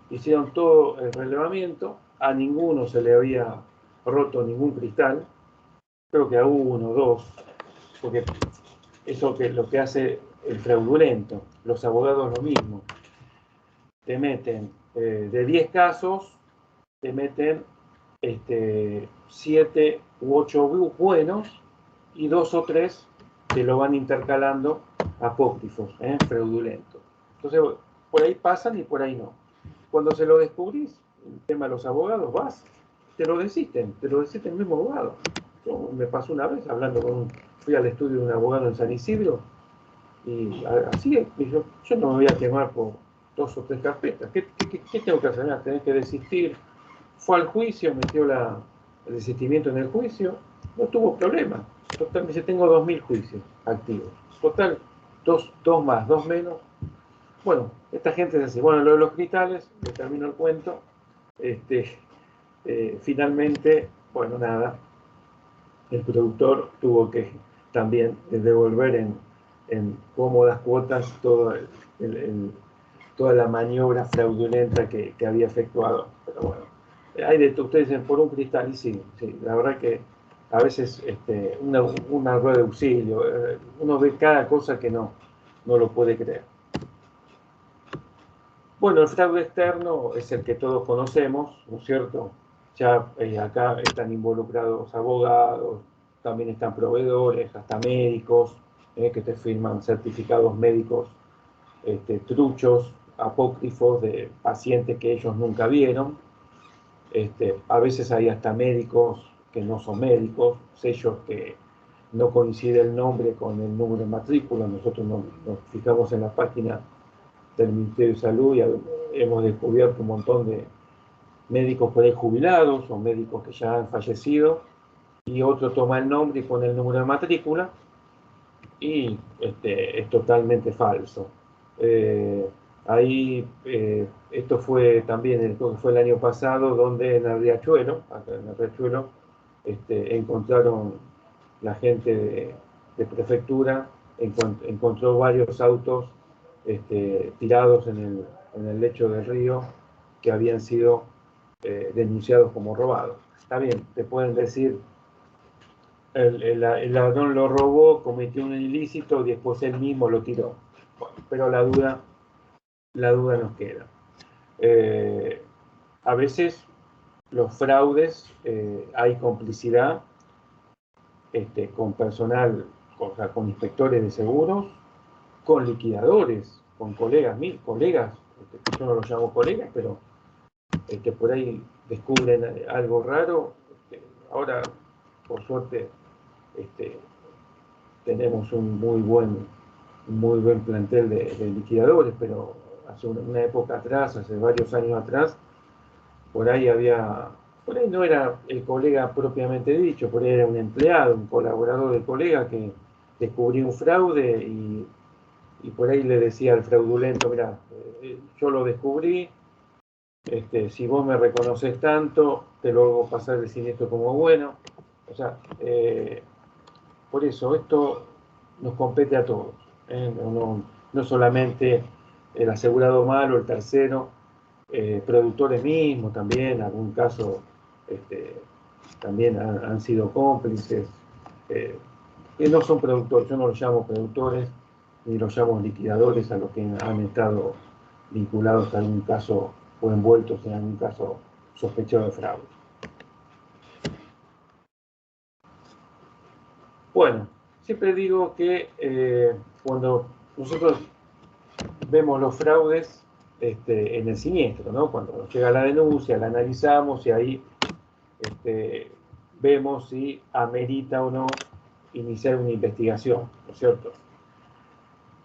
Hicieron todo el relevamiento, a ninguno se le había roto ningún cristal, creo que a 1, 2, porque eso que lo que hace el fraudulento, los abogados lo mismo, te meten de 10 casos, te meten 7 u 8 buenos y 2 o 3 que lo van intercalando apócrifos, fraudulentos. Entonces, por ahí pasan y por ahí no. Cuando se lo descubrís, el tema de los abogados, vas, te lo desisten el mismo abogado. Me pasó una vez fui al estudio de un abogado en San Isidro, y así, yo no me voy a quemar por 2 o 3 carpetas. ¿Qué tengo que hacer? Tenés que desistir. Fue al juicio, metió el desistimiento en el juicio, no tuvo problema. Total, me dice, tengo 2000 juicios activos. Total, dos más, 2 menos. Bueno, esta gente dice, bueno, lo de los cristales, le termino el cuento. Finalmente, bueno, nada, el productor tuvo que también devolver en cómodas cuotas toda la maniobra fraudulenta que había efectuado. Pero bueno, ustedes dicen, por un cristal, y sí, la verdad que a veces una rueda de auxilio, uno ve cada cosa que no lo puede creer. Bueno, el fraude externo es el que todos conocemos, ¿no es cierto? Ya acá están involucrados abogados, también están proveedores, hasta médicos, que te firman certificados médicos truchos, apócrifos de pacientes que ellos nunca vieron. A veces hay hasta médicos que no son médicos, sellos que no coincide el nombre con el número de matrícula. Nosotros nos fijamos en la página del Ministerio de Salud y hemos descubierto un montón de médicos por ahí jubilados o médicos que ya han fallecido, y otro toma el nombre y pone el número de matrícula y es totalmente falso. Esto fue también, creo que fue el año pasado, donde en el Riachuelo, encontraron la gente de prefectura, encontró varios autos tirados en el lecho del río que habían sido denunciados como robados. Está bien, te pueden decir, el ladrón lo robó, cometió un ilícito y después él mismo lo tiró. Bueno, pero la duda nos queda. A veces los fraudes, hay complicidad con personal, con inspectores de seguros, con liquidadores, con colegas, yo no los llamo colegas, pero por ahí descubren algo raro. Ahora, por suerte, tenemos un muy buen plantel de liquidadores, pero hace una época atrás, hace varios años atrás, por ahí no era el colega propiamente dicho, por ahí era un empleado, un colaborador del colega que descubrió un fraude y por ahí le decía al fraudulento, mira, yo lo descubrí, si vos me reconoces tanto, te lo hago pasar el siniestro como bueno. O sea, por eso esto nos compete a todos, no solamente el asegurado malo, el tercero, productores mismos también, en algún caso también han sido cómplices, que no son productores, yo no los llamo productores, ni los llamo liquidadores a los que han estado vinculados a algún caso o envueltos en algún caso sospechado de fraude. Bueno, siempre digo que cuando nosotros vemos los fraudes en el siniestro, ¿no? Cuando nos llega la denuncia, la analizamos y ahí vemos si amerita o no iniciar una investigación, ¿no es cierto?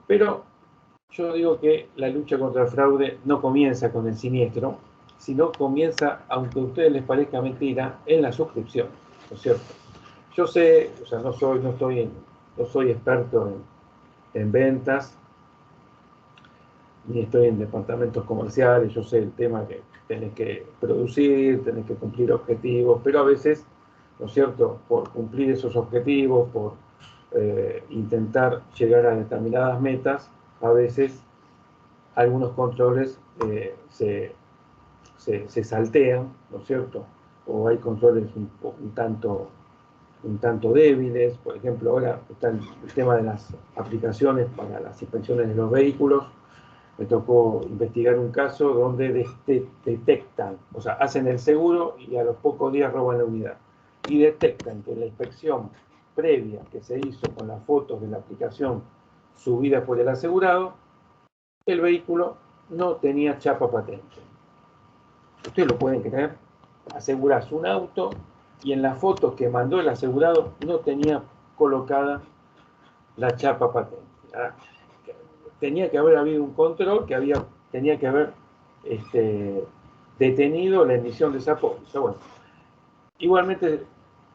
Pero yo digo que la lucha contra el fraude no comienza con el siniestro, sino comienza, aunque a ustedes les parezca mentira, en la suscripción, ¿no es cierto? Yo sé, o sea, no soy experto en ventas, ni estoy en departamentos comerciales, yo sé el tema que tenés que producir, tenés que cumplir objetivos, pero a veces, ¿no es cierto?, por cumplir esos objetivos, por intentar llegar a determinadas metas, a veces algunos controles se saltean, ¿no es cierto?, o hay controles un tanto débiles. Por ejemplo, ahora está el tema de las aplicaciones para las inspecciones de los vehículos. me tocó investigar un caso donde detectan, o sea, hacen el seguro y a los pocos días roban la unidad. Y detectan que la inspección previa que se hizo con las fotos de la aplicación subida por el asegurado, el vehículo no tenía chapa patente. Ustedes lo pueden creer, asegurás un auto y en la foto que mandó el asegurado no tenía colocada la chapa patente. Tenía que haber habido un control que tenía que haber detenido la emisión de esa póliza. Bueno, igualmente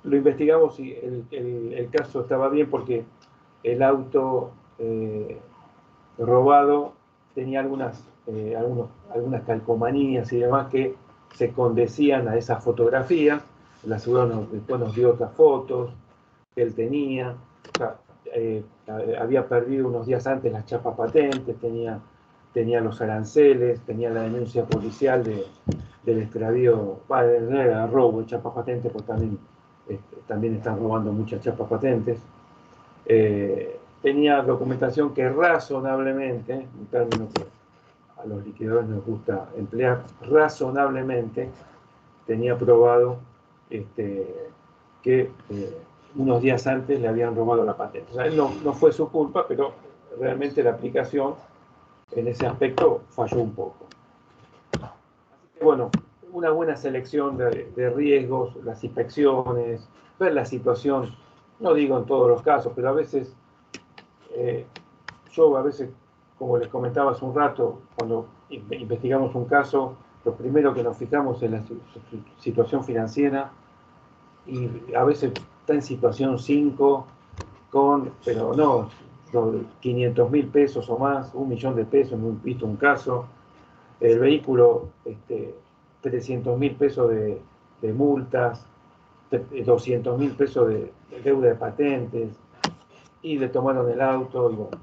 lo investigamos y el caso estaba bien porque el auto robado tenía algunas calcomanías y demás que se condecían a esas fotografías. El asegurado después nos dio otras fotos que él tenía. O sea, había perdido unos días antes las chapas patentes, tenía los aranceles, tenía la denuncia policial del extravío, del robo de chapas patentes, porque también están robando muchas chapas patentes. Tenía documentación que razonablemente, un término que a los liquidadores nos gusta emplear, razonablemente tenía probado que unos días antes le habían robado la patente. O sea, no fue su culpa, pero realmente la aplicación en ese aspecto falló un poco. Así que bueno, una buena selección de riesgos, las inspecciones, ver la situación, no digo en todos los casos, pero a veces, como les comentaba hace un rato, cuando investigamos un caso, lo primero que nos fijamos es la situación financiera, y a veces está en situación 5, pero no 500.000 pesos o más, 1.000.000 de pesos, hemos visto un caso, el vehículo 300.000 pesos de multas, 200.000 pesos de deuda de patentes, y le tomaron el auto, y bueno,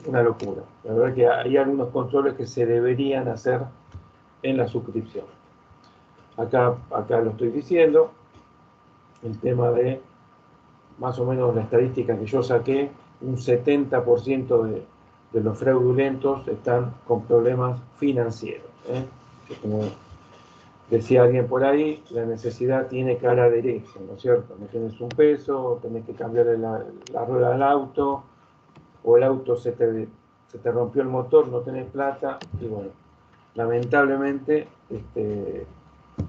una locura. La verdad que hay algunos controles que se deberían hacer en la suscripción. Acá lo estoy diciendo, el tema de más o menos la estadística que yo saqué, un 70% de los fraudulentos están con problemas financieros. Que como decía alguien por ahí, la necesidad tiene cara derecha, ¿no es cierto? No tienes un peso, tenés que cambiarle la rueda al auto, o el auto se te rompió el motor, no tenés plata, y bueno, lamentablemente,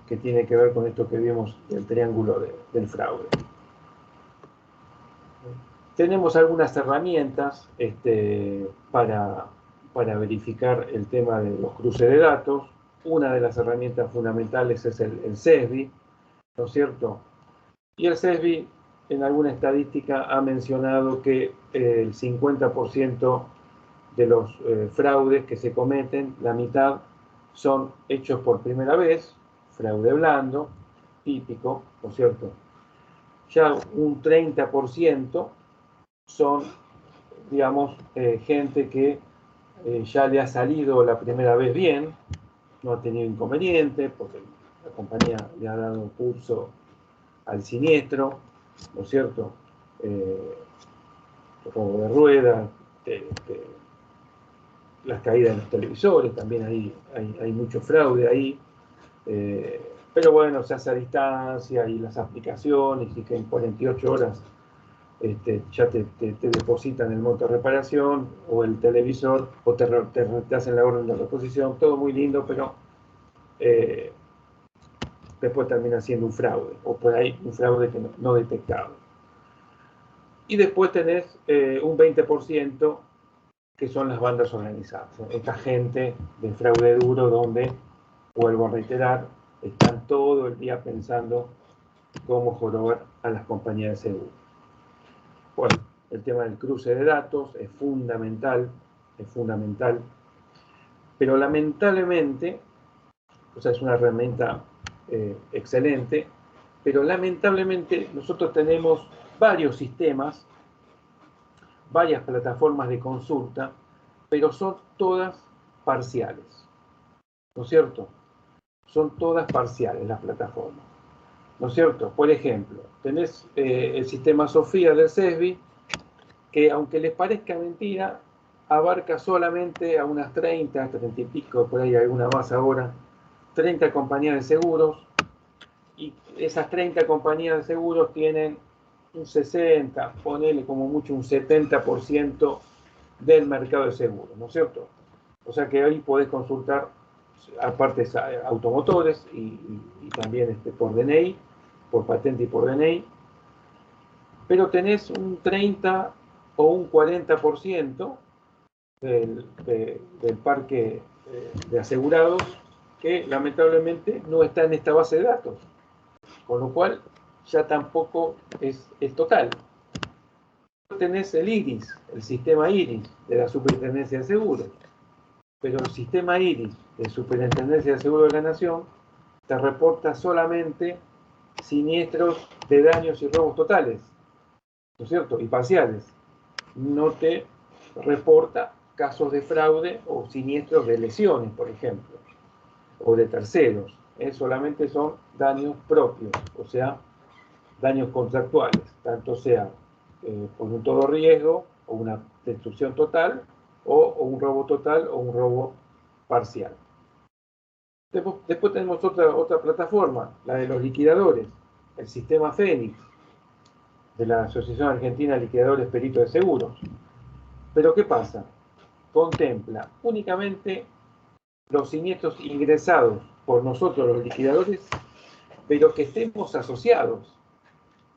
que tiene que ver con esto que vimos del triángulo del fraude. Tenemos algunas herramientas para verificar el tema de los cruces de datos. Una de las herramientas fundamentales es el CESBI, ¿no es cierto? Y el CESBI, en alguna estadística, ha mencionado que el 50% de los fraudes que se cometen, la mitad son hechos por primera vez, fraude blando, típico, ¿no es cierto? Ya un 30% son, digamos, gente que ya le ha salido la primera vez bien, no ha tenido inconveniente, porque la compañía le ha dado un curso al siniestro, ¿no es cierto? Robo de ruedas, las caídas de los televisores, también hay mucho fraude ahí. Pero bueno, se hace a distancia y las aplicaciones, y que en 48 horas ya te depositan el monto de reparación o el televisor, o te hacen la orden de reposición, todo muy lindo, pero después termina siendo un fraude, o por ahí un fraude que no detectado. Y después tenés un 20% que son las bandas organizadas, esta gente de fraude duro donde, vuelvo a reiterar, están todo el día pensando cómo jorobar a las compañías de seguro. Bueno, el tema del cruce de datos es fundamental, pero lamentablemente, o sea, es una herramienta excelente, pero lamentablemente nosotros tenemos varios sistemas, varias plataformas de consulta, pero son todas parciales, ¿no es cierto? Son todas parciales las plataformas, ¿no es cierto? Por ejemplo, tenés el sistema Sofía del CESBI, que aunque les parezca mentira, abarca solamente a unas 30 y pico, por ahí alguna más ahora, 30 compañías de seguros, y esas 30 compañías de seguros tienen un 60, ponele como mucho un 70% del mercado de seguros, ¿no es cierto? O sea que ahí podés consultar, aparte automotores y también por DNI, por patente y por DNI, pero tenés un 30 o un 40% del parque de asegurados que lamentablemente no está en esta base de datos, con lo cual ya tampoco es total. Tenés el IRIS, el sistema IRIS de la Superintendencia de Seguros, pero el sistema IRIS de Superintendencia de Seguros de la Nación te reporta solamente siniestros de daños y robos totales, ¿no es cierto? Y parciales. No te reporta casos de fraude o siniestros de lesiones, por ejemplo, o de terceros. Solamente son daños propios, o sea, daños contractuales, tanto sea por un todo riesgo o una destrucción total o un robo total o un robo parcial. Después tenemos otra plataforma, la de los liquidadores, el sistema Fénix de la Asociación Argentina de Liquidadores Peritos de Seguros. Pero ¿qué pasa? Contempla únicamente los siniestros ingresados por nosotros los liquidadores, pero que estemos asociados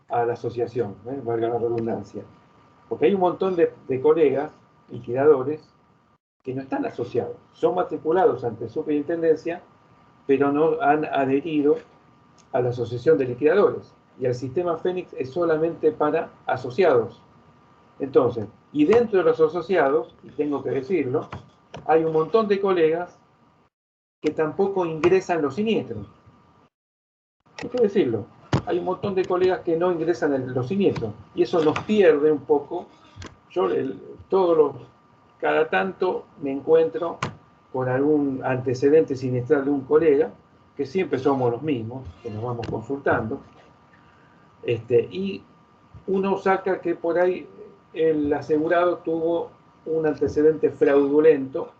a la asociación, valga la redundancia. Porque hay un montón de colegas liquidadores que no están asociados, son matriculados ante superintendencia, pero no han adherido a la asociación de liquidadores. Y el sistema Fénix es solamente para asociados. Entonces, y dentro de los asociados, y tengo que decirlo, hay un montón de colegas que tampoco ingresan los siniestros. Hay que decirlo. Hay un montón de colegas que no ingresan los siniestros. Y eso nos pierde un poco. Yo cada tanto me encuentro con algún antecedente siniestral de un colega, que siempre somos los mismos, que nos vamos consultando, y uno saca que por ahí el asegurado tuvo un antecedente fraudulento.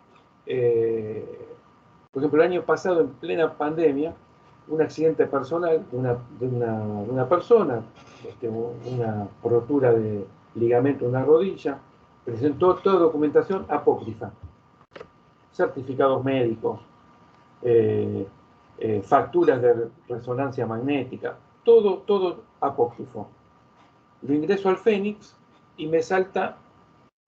Por ejemplo, el año pasado, en plena pandemia, un accidente personal de una persona, una rotura de ligamento en una rodilla, presentó toda documentación apócrifa, certificados médicos, facturas de resonancia magnética, todo apócrifo. Lo ingreso al Fénix y me salta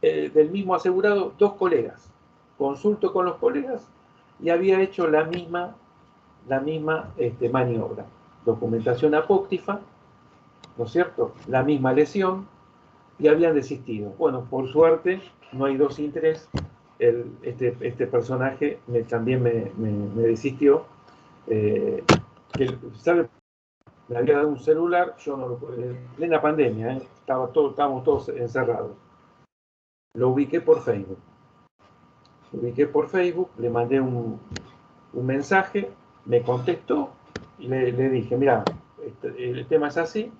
del mismo asegurado 2 colegas. Consulto con los colegas y había hecho la misma maniobra. Documentación apócrifa, ¿no es cierto? La misma lesión y habían desistido. Bueno, por suerte, no hay 2 sin 3. Este personaje también me desistió. ¿Sabe? Me había dado un celular, yo no lo podía, en plena pandemia, estábamos todos encerrados. Lo ubiqué por Facebook. Le mandé un mensaje, me contestó y le dije, mira, el tema es así,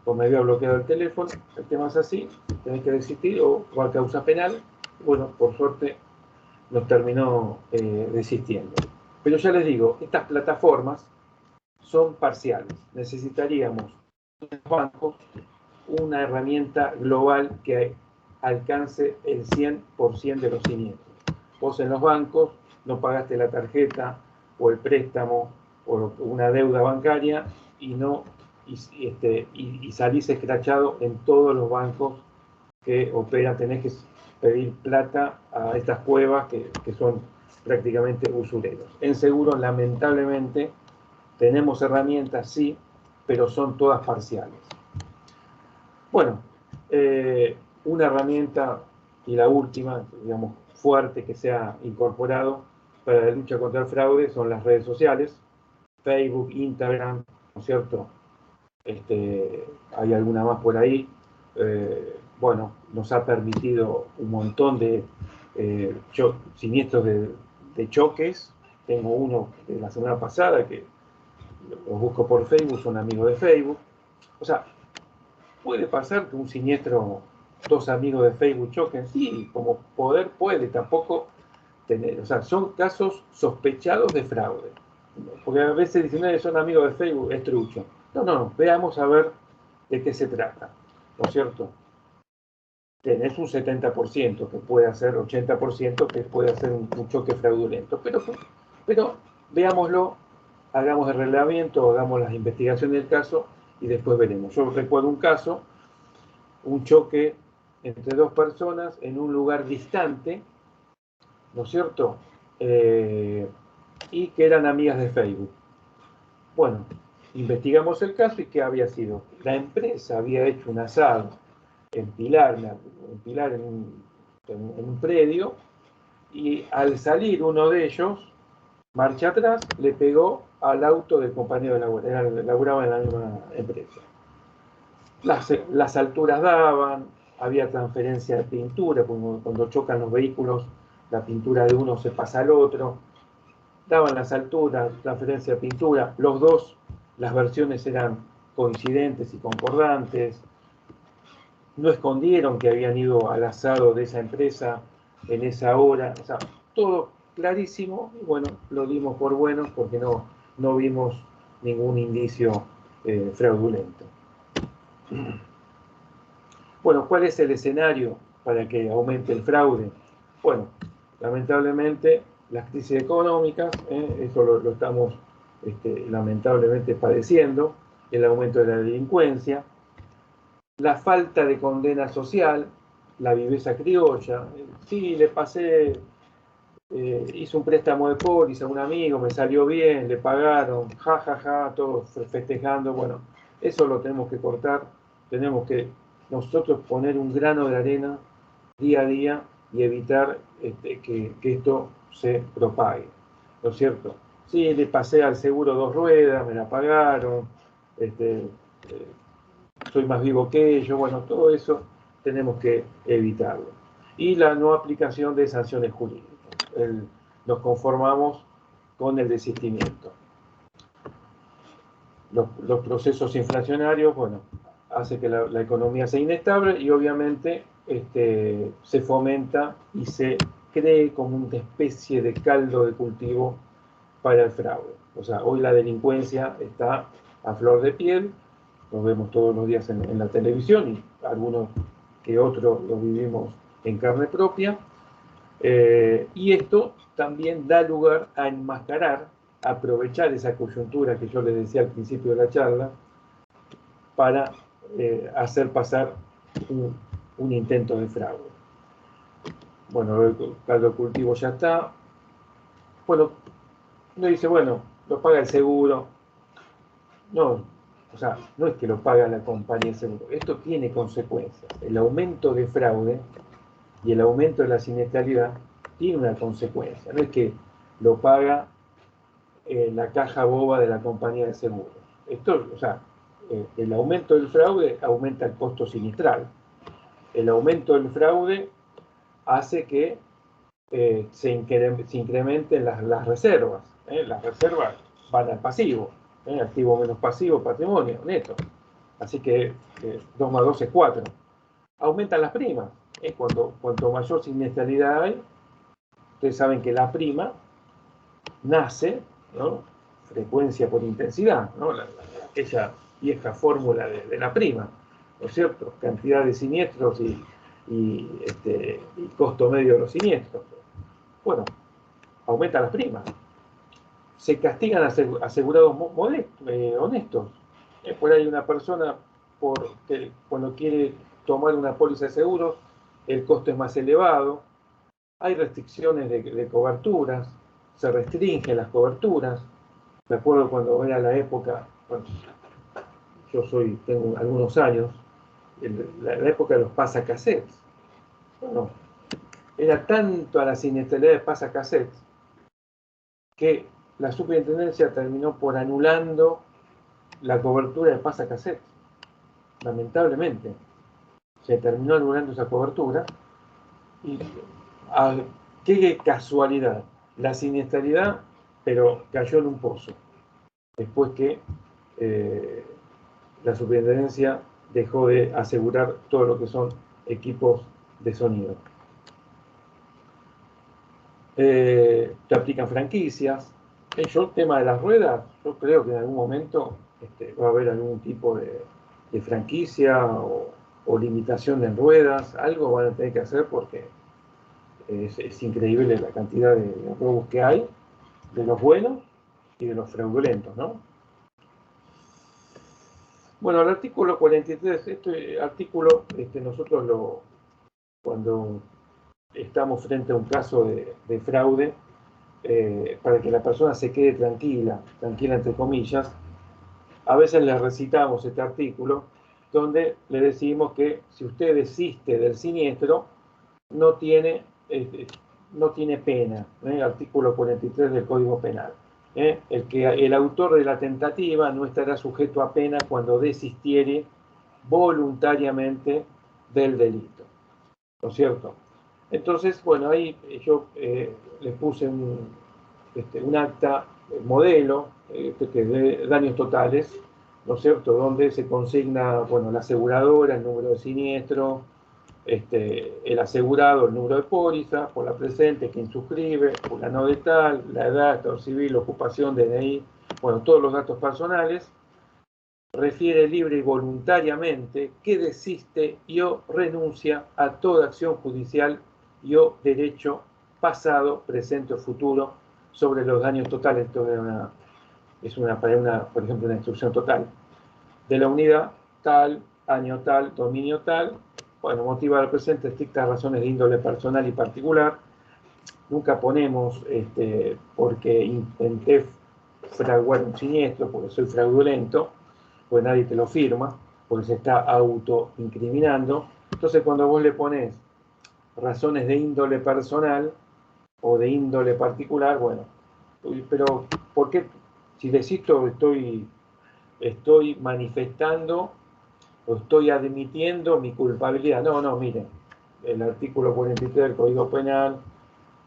pues me había bloqueado el teléfono, el tema es así, tenés que desistir o a causa penal. Bueno, por suerte nos terminó desistiendo. Pero ya les digo, estas plataformas son parciales. Necesitaríamos en los bancos una herramienta global que alcance el 100% de los siniestros. Vos en los bancos no pagaste la tarjeta o el préstamo o una deuda bancaria y salís escrachado en todos los bancos que operan. Tenés que pedir plata a estas cuevas que son prácticamente usureros. En seguros, lamentablemente, tenemos herramientas, sí, pero son todas parciales. Bueno, una herramienta, y la última, digamos, fuerte que se ha incorporado para la lucha contra el fraude son las redes sociales, Facebook, Instagram, ¿no es cierto? Hay alguna más por ahí. Bueno, nos ha permitido un montón de siniestros de choques. Tengo uno de la semana pasada que los busco por Facebook, son amigos de Facebook. O sea, puede pasar que un siniestro dos amigos de Facebook choquen. Sí, como poder puede, tampoco tener, o sea, son casos sospechados de fraude. Porque a veces dicen, no, son amigos de Facebook, es trucho. No, no, veamos a ver de qué se trata, ¿no es cierto? Tenés un 70% que puede hacer, 80% que puede hacer un choque fraudulento. Pero veámoslo, hagamos el relevamiento, hagamos las investigaciones del caso y después veremos. Yo recuerdo un caso, un choque entre dos personas en un lugar distante, ¿no es cierto? Y que eran amigas de Facebook. Bueno, investigamos el caso y ¿qué había sido? La empresa había hecho un asado en Pilar en un predio, y al salir uno de ellos, marcha atrás, le pegó al auto del compañero de laburo, laburaba en la misma empresa. Las alturas daban, había transferencia de pintura, cuando chocan los vehículos, la pintura de uno se pasa al otro, daban las alturas, transferencia de pintura, los dos, las versiones eran coincidentes y concordantes, no escondieron que habían ido al asado de esa empresa en esa hora, o sea, todo clarísimo, y bueno, lo dimos por bueno porque no vimos ningún indicio fraudulento. Bueno, ¿cuál es el escenario para que aumente el fraude? Bueno, lamentablemente las crisis económicas, eso lo estamos lamentablemente padeciendo, el aumento de la delincuencia, la falta de condena social, la viveza criolla. Sí, le pasé, hice un préstamo de póliza a un amigo, me salió bien, le pagaron, ja, ja, ja, todos festejando. Bueno, eso lo tenemos que cortar, tenemos que nosotros poner un grano de arena día a día y evitar que esto se propague, ¿no es cierto? Sí, le pasé al seguro 2 ruedas, me la pagaron, soy más vivo que ellos, bueno, todo eso tenemos que evitarlo. Y la no aplicación de sanciones jurídicas. Nos conformamos con el desistimiento. Los procesos inflacionarios, bueno, hace que la economía sea inestable y obviamente se fomenta y se cree como una especie de caldo de cultivo para el fraude. O sea, hoy la delincuencia está a flor de piel, lo vemos todos los días en la televisión y algunos que otros lo vivimos en carne propia. Y esto también da lugar a enmascarar, a aprovechar esa coyuntura que yo les decía al principio de la charla, para hacer pasar un intento de fraude. Bueno, el caldo de cultivo ya está. Bueno, uno dice, bueno, lo paga el seguro. No, o sea, no es que lo paga la compañía de seguro. Esto tiene consecuencias. El aumento de fraude y el aumento de la siniestralidad tiene una consecuencia. No es que lo paga la caja boba de la compañía de seguros. Esto, o sea, el aumento del fraude aumenta el costo sinistral. El aumento del fraude hace que se incrementen las reservas. Las reservas van al pasivo. Activo menos pasivo, patrimonio, neto. Así que 2 más 2 es 4. Aumentan las primas. Cuanto mayor siniestralidad hay, ustedes saben que la prima nace, ¿no? Frecuencia por intensidad, ¿no? Aquella vieja fórmula de la prima, ¿no es cierto? Cantidad de siniestros y costo medio de los siniestros. Bueno, aumentan las primas. Se castigan asegurados honestos. Por ahí una persona, cuando quiere tomar una póliza de seguros, el costo es más elevado, hay restricciones de coberturas, se restringen las coberturas. Me acuerdo cuando era la época, bueno, tengo algunos años, la época de los pasacassettes. Bueno, era tanto a la siniestralidad de pasacassettes que la superintendencia terminó por anulando la cobertura de pasacassettes. Lamentablemente, se terminó anulando esa cobertura y qué casualidad, la siniestralidad, pero cayó en un pozo, después que la superintendencia dejó de asegurar todo lo que son equipos de sonido. Te aplican franquicias. Yo, el tema de las ruedas, yo creo que en algún momento va a haber algún tipo de franquicia o limitación en ruedas. Algo van a tener que hacer porque es increíble la cantidad de robos que hay, de los buenos y de los fraudulentos, ¿no? Bueno, el artículo 43, este artículo nosotros cuando estamos frente a un caso de fraude, para que la persona se quede tranquila entre comillas, a veces le recitamos este artículo donde le decimos que si usted desiste del siniestro, no tiene pena, el artículo 43 del Código Penal. El autor de la tentativa no estará sujeto a pena cuando desistiere voluntariamente del delito, ¿no es cierto? Entonces, bueno, ahí yo les puse un acta modelo de daños totales, ¿no es cierto?, donde se consigna, bueno, la aseguradora, el número de siniestro, el asegurado, el número de póliza, por la presente, quien suscribe, fulano de tal, la edad, estado civil, ocupación, DNI, bueno, todos los datos personales. Refiere libre y voluntariamente que desiste y o renuncia a toda acción judicial y o derecho pasado, presente o futuro sobre los daños totales. Esto por ejemplo, una instrucción total de la unidad tal, año tal, dominio tal. Bueno, motiva al presente estrictas razones de índole personal y particular. Nunca ponemos porque intenté fraguar un siniestro, porque soy fraudulento, pues nadie te lo firma, porque se está autoincriminando. Entonces, cuando vos le pones razones de índole personal o de índole particular, bueno, pero ¿por qué? Si desisto, estoy manifestando o estoy admitiendo mi culpabilidad. No, miren, el artículo 43 del Código Penal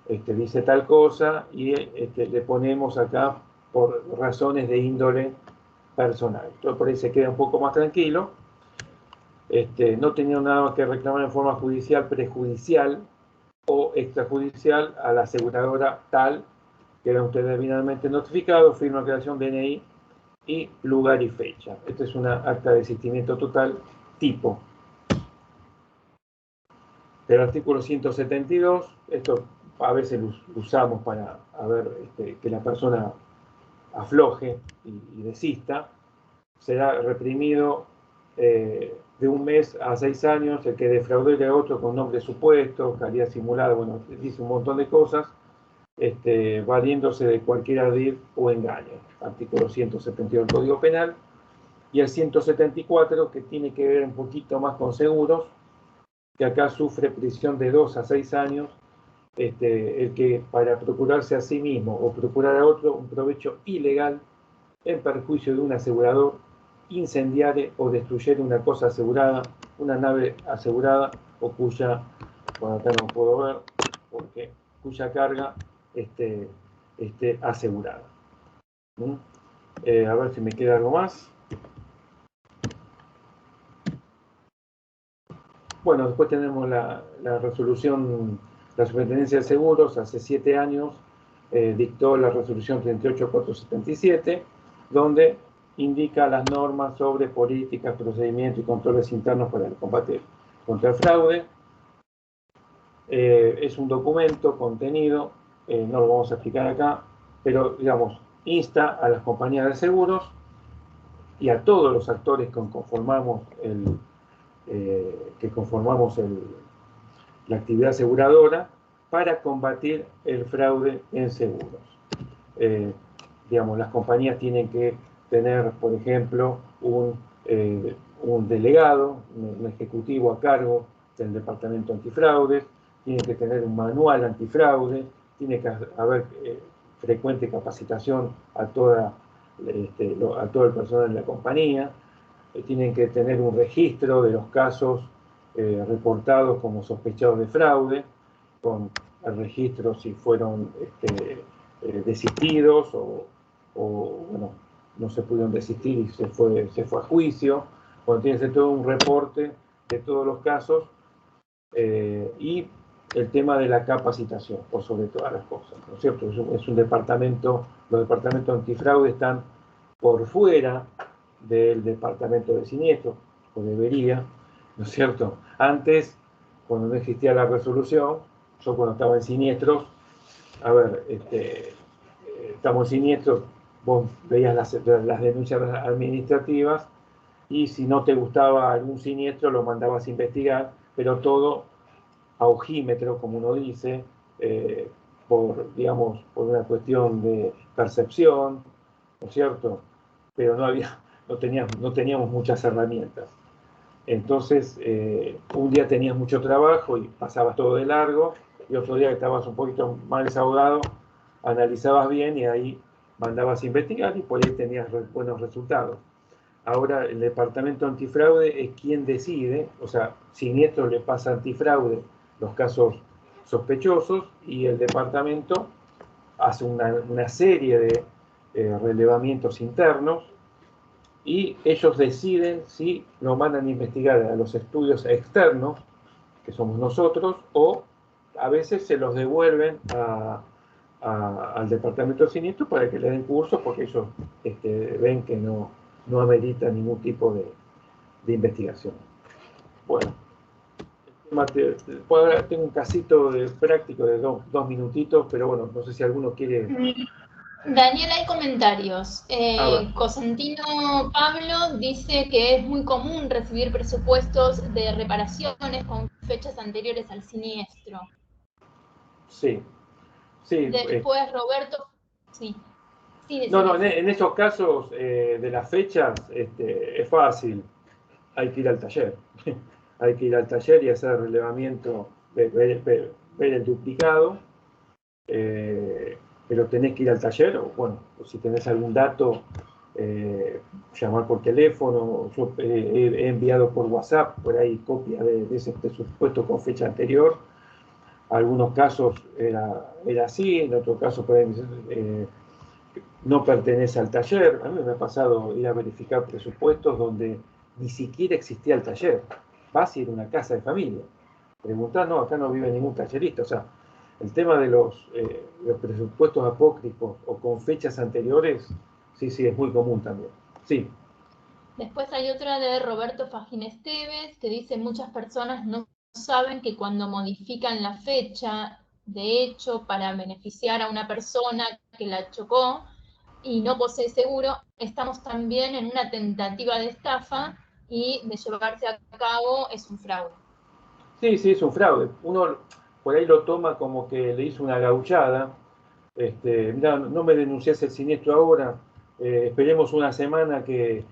dice tal cosa y le ponemos acá por razones de índole personal. Entonces por ahí se queda un poco más tranquilo. No tenía nada que reclamar en forma judicial, prejudicial o extrajudicial a la aseguradora tal, que era usted debidamente notificado, firma de creación, DNI y lugar y fecha. Esta es una acta de desistimiento total tipo. Del artículo 172, esto a veces lo usamos para ver que la persona afloje y desista. Será reprimido de 1 mes a 6 años el que defraude a otro con nombre supuesto, calidad simulada, bueno, dice un montón de cosas, valiéndose de cualquier ardid o engaño. Artículo 172 del Código Penal. Y el 174, que tiene que ver un poquito más con seguros, que acá sufre prisión de 2 a 6 años, el que para procurarse a sí mismo o procurar a otro un provecho ilegal en perjuicio de un asegurador, incendiare o destruyere una cosa asegurada, una nave asegurada o cuya, bueno, acá no puedo ver, porque cuya carga esté asegurada. A ver si me queda algo más. Bueno, después tenemos la resolución, la Superintendencia de Seguros, hace 7 años dictó la resolución 38477, donde indica las normas sobre políticas, procedimientos y controles internos para combatir contra el fraude. Es un documento contenido, no lo vamos a explicar acá, pero digamos, insta a las compañías de seguros y a todos los actores que conformamos la actividad aseguradora para combatir el fraude en seguros. Digamos, las compañías tienen que tener, por ejemplo, un delegado, un ejecutivo a cargo del departamento antifraudes, tienen que tener un manual antifraude, tiene que haber frecuente capacitación a todo el personal de la compañía, tienen que tener un registro de los casos reportados como sospechados de fraude, con el registro si fueron desistidos o bueno, no se pudieron desistir y se fue a juicio. Bueno, tiene que ser todo un reporte de todos los casos y el tema de la capacitación, por sobre todas las cosas, ¿no es cierto? Es un departamento, los departamentos antifraude están por fuera del departamento de siniestro, o debería, ¿no es cierto? Antes, cuando no existía la resolución, yo cuando estaba en siniestros, a ver, estamos en siniestros, vos veías las denuncias administrativas y si no te gustaba algún siniestro lo mandabas a investigar, pero todo a ojímetro, como uno dice, digamos, por una cuestión de percepción, ¿no es cierto? Pero no teníamos muchas herramientas. Entonces, un día tenías mucho trabajo y pasabas todo de largo, y otro día que estabas un poquito más desahogado, analizabas bien y ahí mandabas a investigar y por ahí tenías buenos resultados. Ahora el departamento antifraude es quien decide, o sea, Siniestro le pasa antifraude los casos sospechosos y el departamento hace una serie de relevamientos internos y ellos deciden si lo mandan a investigar a los estudios externos, que somos nosotros, o a veces se los devuelven al departamento de siniestro para que le den curso porque ellos ven que no amerita ningún tipo de investigación. Bueno, tengo un casito práctico de dos minutitos, pero bueno, no sé si alguno quiere... Daniel, hay comentarios. Cosentino Pablo dice que es muy común recibir presupuestos de reparaciones con fechas anteriores al siniestro. Sí. Después Roberto... Sí. No, en esos casos de las fechas es fácil, hay que ir al taller. Hay que ir al taller y hacer relevamiento, ver el duplicado, pero tenés que ir al taller, o bueno, si tenés algún dato, llamar por teléfono. Yo he enviado por WhatsApp, por ahí copia de ese presupuesto con fecha anterior. Algunos casos era así, en otros casos por ahí, no pertenece al taller. A mí me ha pasado ir a verificar presupuestos donde ni siquiera existía el taller. Vas a ir a una casa de familia. Preguntás, no, acá no vive ningún tallerista. O sea, el tema de los presupuestos apócrifos o con fechas anteriores, sí, es muy común también. Sí. Después hay otra de Roberto Fajín Esteves que dice: muchas personas no saben que cuando modifican la fecha de hecho para beneficiar a una persona que la chocó y no posee seguro, estamos también en una tentativa de estafa y de llevarse a cabo es un fraude. Sí, es un fraude. Uno por ahí lo toma como que le hizo una gauchada. Mirá, no me denunciás el siniestro ahora, esperemos una semana que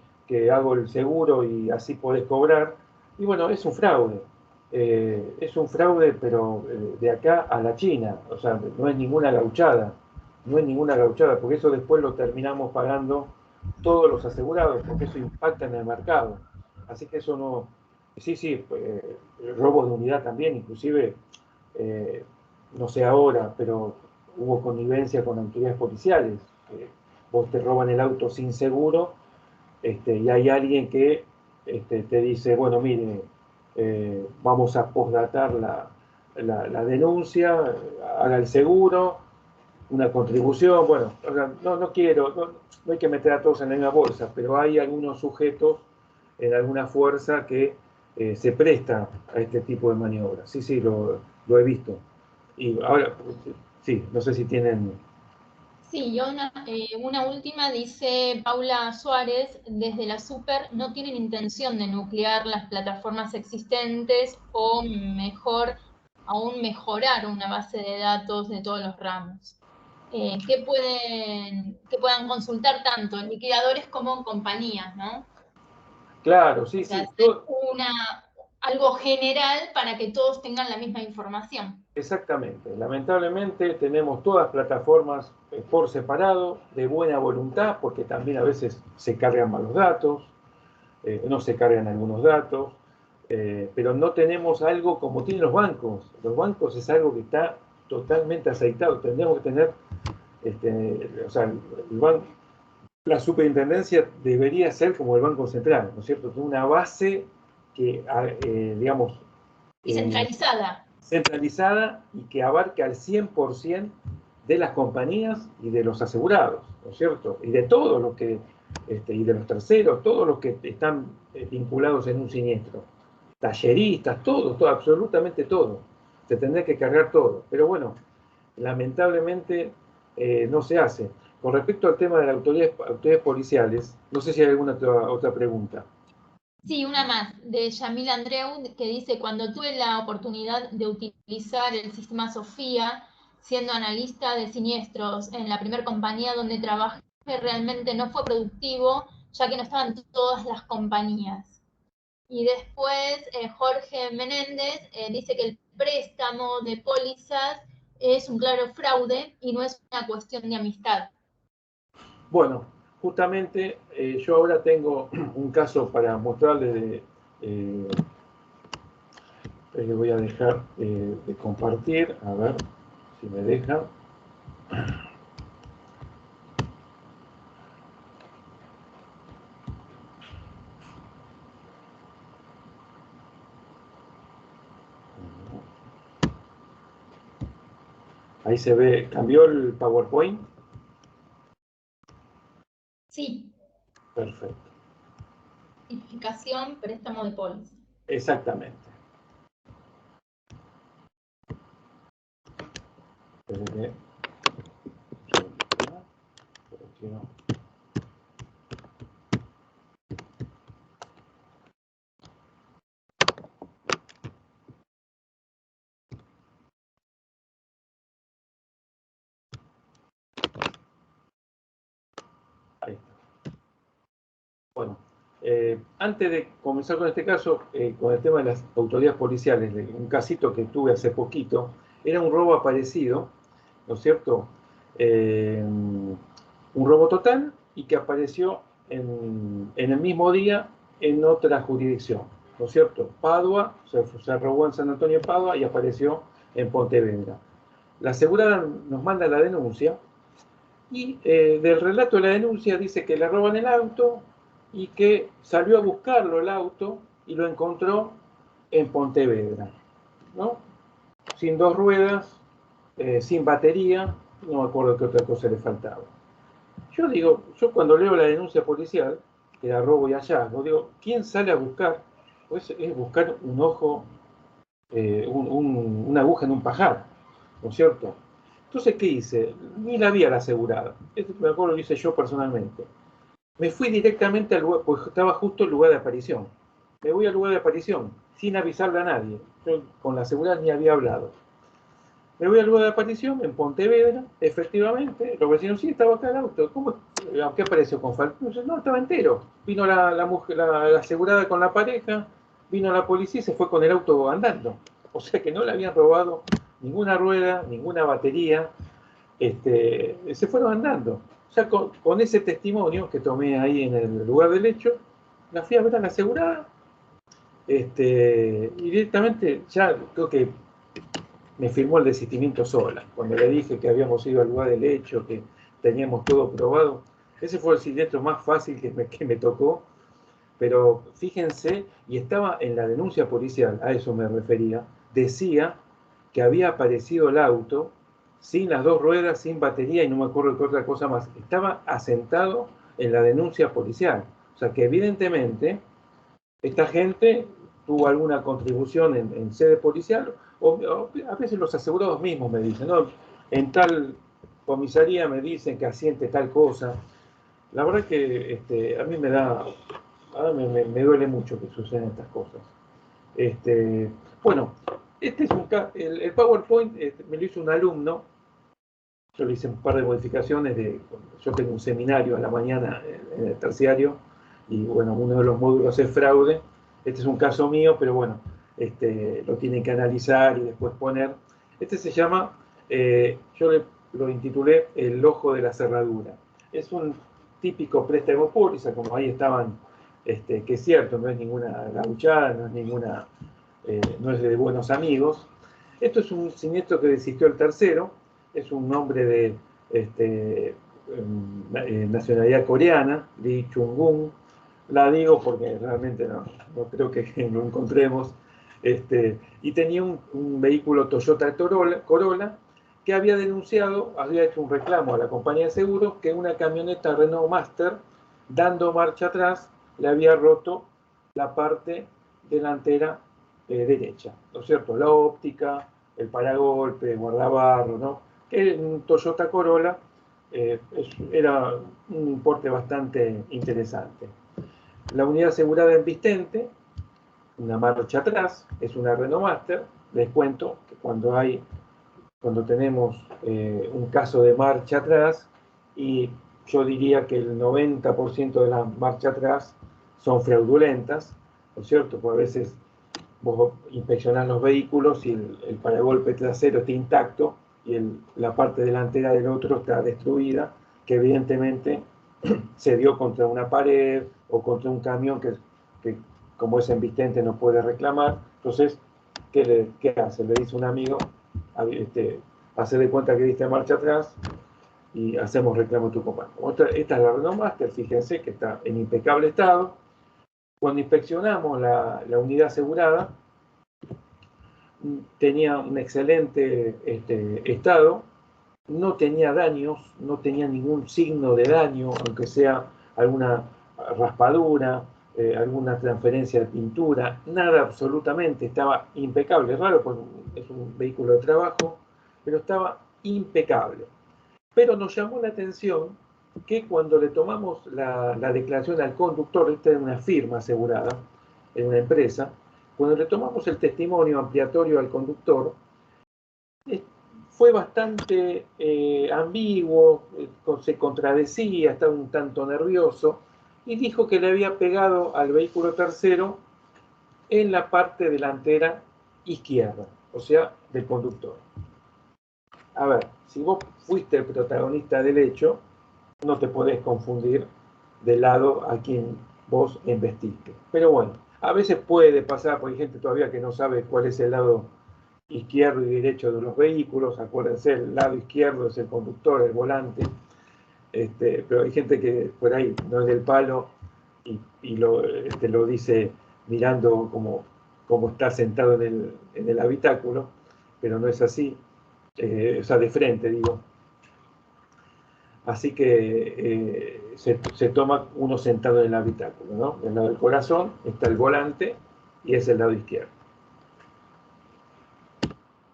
hago el seguro y así podés cobrar. Y bueno, es un fraude. Es un fraude, pero de acá a la China. O sea, no es ninguna gauchada. No es ninguna gauchada, porque eso después lo terminamos pagando todos los asegurados, porque eso impacta en el mercado. Así que eso no... Sí, robos de unidad también, inclusive, no sé ahora, pero hubo connivencia con autoridades policiales. Vos te roban el auto sin seguro, y hay alguien que te dice, bueno, mire, vamos a postdatar la denuncia, haga el seguro, una contribución. Bueno, no quiero, no hay que meter a todos en la misma bolsa, pero hay algunos sujetos en alguna fuerza que se presta a este tipo de maniobras. Sí, lo he visto. Y ahora, sí, no sé si tienen... Sí, una última dice Paula Suárez: desde la Super no tienen intención de nuclear las plataformas existentes o mejor aún mejorar una base de datos de todos los ramos. Que puedan consultar tanto liquidadores como compañías, ¿no? Claro, sí. O sea, algo general para que todos tengan la misma información. Exactamente. Lamentablemente tenemos todas plataformas por separado, de buena voluntad, porque también a veces se cargan malos datos, no se cargan algunos datos, pero no tenemos algo como tienen los bancos. Los bancos es algo que está totalmente aceitado. Tendríamos que tener, o sea, la superintendencia debería ser como el Banco Central, ¿no es cierto? Una base que, digamos, Y centralizada. Centralizada y que abarque al 100% de las compañías y de los asegurados, ¿no es cierto? Y de todos los que, y de los terceros, todos los que están vinculados en un siniestro. Talleristas, todo, absolutamente todo. Se tendría que cargar todo. Pero bueno, lamentablemente no se hace. Con respecto al tema de las autoridades policiales, no sé si hay alguna otra pregunta. Sí, una más, de Yamil Andreu, que dice, cuando tuve la oportunidad de utilizar el sistema Sofía, siendo analista de siniestros en la primera compañía donde trabajé, realmente no fue productivo, ya que no estaban todas las compañías. Y después Jorge Menéndez dice que el préstamo de pólizas es un claro fraude y no es una cuestión de amistad. Bueno, justamente yo ahora tengo un caso para mostrarles le voy a dejar de compartir, a ver si me deja. Ahí se ve, ¿cambió el PowerPoint? Sí. Perfecto. Identificación, préstamo de póliza. Exactamente. Ahí está. Bueno, antes de comenzar con este caso, con el tema de las autoridades policiales, un casito que tuve hace poquito, era un robo aparecido, ¿no es cierto? Un robo total y que apareció en el mismo día en otra jurisdicción, ¿no es cierto? Padua, se robó en San Antonio de Padua y apareció en Pontevedra. La asegurada nos manda la denuncia y del relato de la denuncia dice que le roban el auto y que salió a buscarlo el auto y lo encontró en Pontevedra, ¿no? Sin dos ruedas, sin batería, no me acuerdo qué otra cosa le faltaba. Yo digo, yo cuando leo la denuncia policial, que era robo y hallazgo, digo, ¿quién sale a buscar? Pues es buscar un ojo, una aguja en un pajar, ¿no es cierto? Entonces, ¿qué hice? Ni la vi a la asegurada. Esto me acuerdo lo hice yo personalmente. Me fui directamente al lugar, pues estaba justo el lugar de aparición. Me voy al lugar de aparición, sin avisarle a nadie. Yo con la asegurada ni había hablado. Me voy al lugar de aparición, en Pontevedra, efectivamente. Los vecinos, sí, estaba acá el auto. ¿Cómo? ¿Qué apareció con falta? No, estaba entero. Vino la mujer, la asegurada con la pareja, vino la policía y se fue con el auto andando. O sea que no le habían robado ninguna rueda, ninguna batería. Se fueron andando. O sea, con ese testimonio que tomé ahí en el lugar del hecho, la fui a ver a la asegurada. Y directamente ya creo que me firmó el desistimiento sola. Cuando le dije que habíamos ido al lugar del hecho, que teníamos todo probado. Ese fue el siniestro más fácil que me tocó. Pero fíjense, y estaba en la denuncia policial, a eso me refería, decía que había aparecido el auto sin las dos ruedas, sin batería y no me acuerdo qué otra cosa más. Estaba asentado en la denuncia policial. O sea que evidentemente esta gente tuvo alguna contribución en sede policial, o a veces los asegurados mismos me dicen, no, en tal comisaría me dicen que asiente tal cosa. La verdad que a mí me duele mucho que sucedan estas cosas. Bueno, este es el PowerPoint me lo hizo un alumno. Yo le hice un par de modificaciones. Yo tengo un seminario a la mañana en el terciario y bueno, uno de los módulos es fraude. Este es un caso mío, pero bueno, lo tienen que analizar y después poner. Este se llama, yo lo intitulé El ojo de la cerradura. Es un típico préstamo póliza, como ahí estaban, que es cierto, no es ninguna gauchada, no es de buenos amigos. Esto es un siniestro que desistió el tercero, es un hombre de nacionalidad coreana, Lee Chung-gun. La digo porque realmente no creo que lo encontremos. Y tenía un vehículo Toyota Corolla que había denunciado, había hecho un reclamo a la compañía de seguros que una camioneta Renault Master, dando marcha atrás, le había roto la parte delantera derecha, ¿no es cierto? La óptica, el paragolpe, guardabarro, ¿no? Que un Toyota Corolla era un importe bastante interesante. La unidad asegurada en Vistente, una marcha atrás, es una Renault Master. Les cuento que cuando tenemos un caso de marcha atrás, y yo diría que el 90% de las marcha atrás son fraudulentas, ¿no es cierto? Porque a veces vos inspeccionás los vehículos y el paragolpe trasero está intacto y la parte delantera del otro está destruida, que evidentemente se dio contra una pared o contra un camión que como es embistente no puede reclamar. Entonces, ¿qué hace? Le dice un amigo, hace de cuenta que diste marcha atrás y hacemos reclamo de tu compañero. Esta es la Renault Master, fíjense que está en impecable estado. Cuando inspeccionamos la unidad asegurada, tenía un excelente estado, no tenía daños, no tenía ningún signo de daño, aunque sea alguna raspadura, alguna transferencia de pintura, nada absolutamente, estaba impecable. Raro, pues es un vehículo de trabajo, pero estaba impecable. Pero nos llamó la atención que cuando le tomamos la declaración al conductor, esta es una firma asegurada, en una empresa, cuando le tomamos el testimonio ampliatorio al conductor, fue bastante ambiguo, se contradecía, estaba un tanto nervioso, y dijo que le había pegado al vehículo tercero en la parte delantera izquierda, o sea, del conductor. A ver, si vos fuiste el protagonista del hecho, no te podés confundir del lado a quien vos embestiste. Pero bueno, a veces puede pasar, porque hay gente todavía que no sabe cuál es el lado izquierdo y derecho de los vehículos. Acuérdense, el lado izquierdo es el conductor, el volante, pero hay gente que por ahí no es del palo y lo dice mirando como está sentado en el habitáculo, pero no es así, o sea, de frente, digo. Así que se toma uno sentado en el habitáculo, ¿no? Del lado del corazón está el volante y es el lado izquierdo.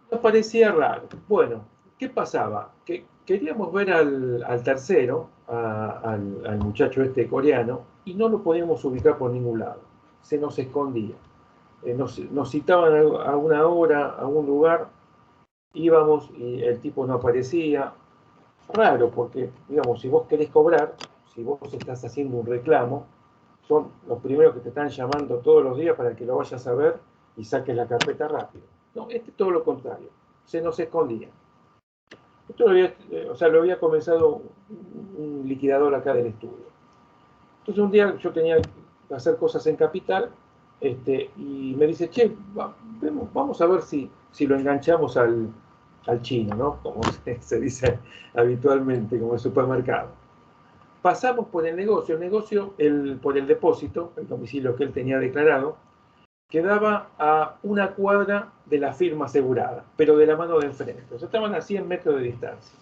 Nos parecía raro. Bueno, ¿qué pasaba? Que queríamos ver al tercero, al muchacho coreano, y no lo podíamos ubicar por ningún lado. Se nos escondía. Nos citaban a una hora, a un lugar, íbamos y el tipo no aparecía. Raro, porque, digamos, si vos querés cobrar, si vos estás haciendo un reclamo, son los primeros que te están llamando todos los días para que lo vayas a ver y saques la carpeta rápido. No, todo lo contrario, se nos escondía. Esto lo había comenzado un liquidador acá del estudio. Entonces un día yo tenía que hacer cosas en Capital, y me dice, che, vamos a ver si lo enganchamos al chino, ¿no? Como se dice habitualmente, como el supermercado. Pasamos por el negocio, por el depósito, el domicilio que él tenía declarado, quedaba a una cuadra de la firma asegurada, pero de la mano de enfrente. O sea, estaban a 100 metros de distancia.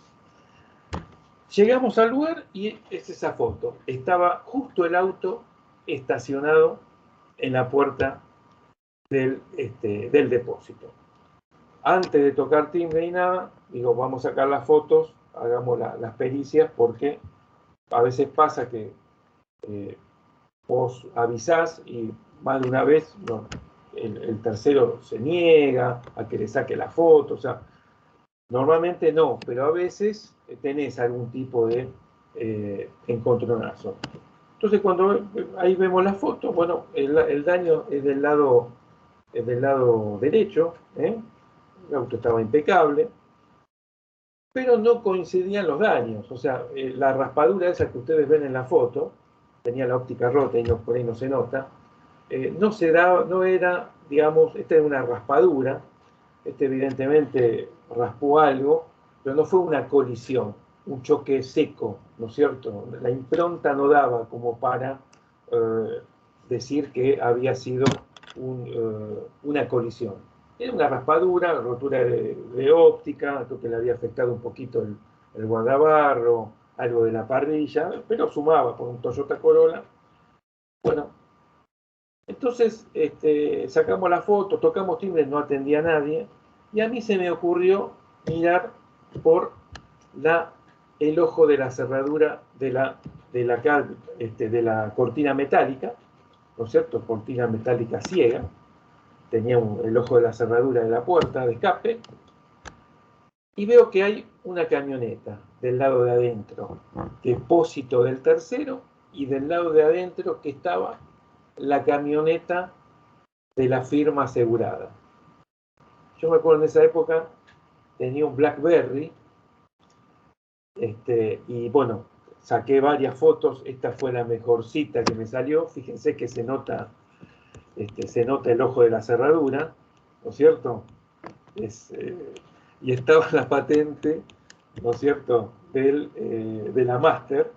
Llegamos al lugar y es esa foto. Estaba justo el auto estacionado en la puerta del depósito. Antes de tocar timbre y nada, digo, vamos a sacar las fotos, hagamos las pericias, porque a veces pasa que vos avisás y más de una vez el tercero se niega a que le saque la foto. O sea, normalmente no, pero a veces tenés algún tipo de encontronazo. Entonces, cuando ahí vemos la foto, bueno, el daño es del lado derecho, el auto estaba impecable, pero no coincidían los daños. O sea, la raspadura esa que ustedes ven en la foto, tenía la óptica rota y por ahí no se nota, no era, digamos, esta era una raspadura, evidentemente raspó algo, pero no fue una colisión, un choque seco, ¿no es cierto? La impronta no daba como para decir que había sido un una colisión. Era una raspadura, rotura de óptica, creo que le había afectado un poquito el guardabarro, algo de la parrilla, pero sumaba por un Toyota Corolla. Bueno, entonces sacamos la foto, tocamos timbre, no atendía a nadie, y a mí se me ocurrió mirar por el ojo de la cerradura de la cortina metálica, ¿no es cierto? Cortina metálica ciega, tenía el ojo de la cerradura de la puerta de escape, y veo que hay una camioneta del lado de adentro, depósito del tercero, y del lado de adentro que estaba la camioneta de la firma asegurada. Yo me acuerdo en esa época, tenía un BlackBerry, y bueno, saqué varias fotos, esta fue la mejorcita que me salió, fíjense que se nota el ojo de la cerradura, ¿no es cierto? Y estaba la patente, ¿no es cierto?, de la Master.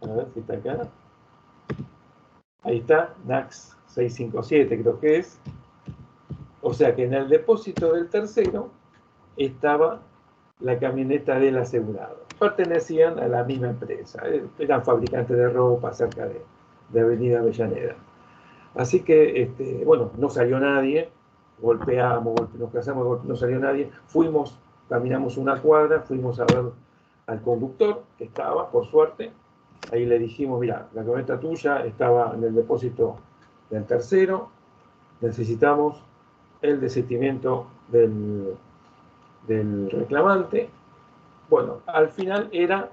A ver si está acá. Ahí está, NAX 657 creo que es. O sea que en el depósito del tercero estaba la camioneta del asegurado. Pertenecían a la misma empresa, eran fabricantes de ropa cerca de Avenida Avellaneda. Así que, bueno, no salió nadie, nos casamos, no salió nadie, caminamos una cuadra, fuimos a ver al conductor que estaba, por suerte, ahí le dijimos, mira, la camioneta tuya estaba en el depósito del tercero, necesitamos el desistimiento del reclamante. Bueno, al final era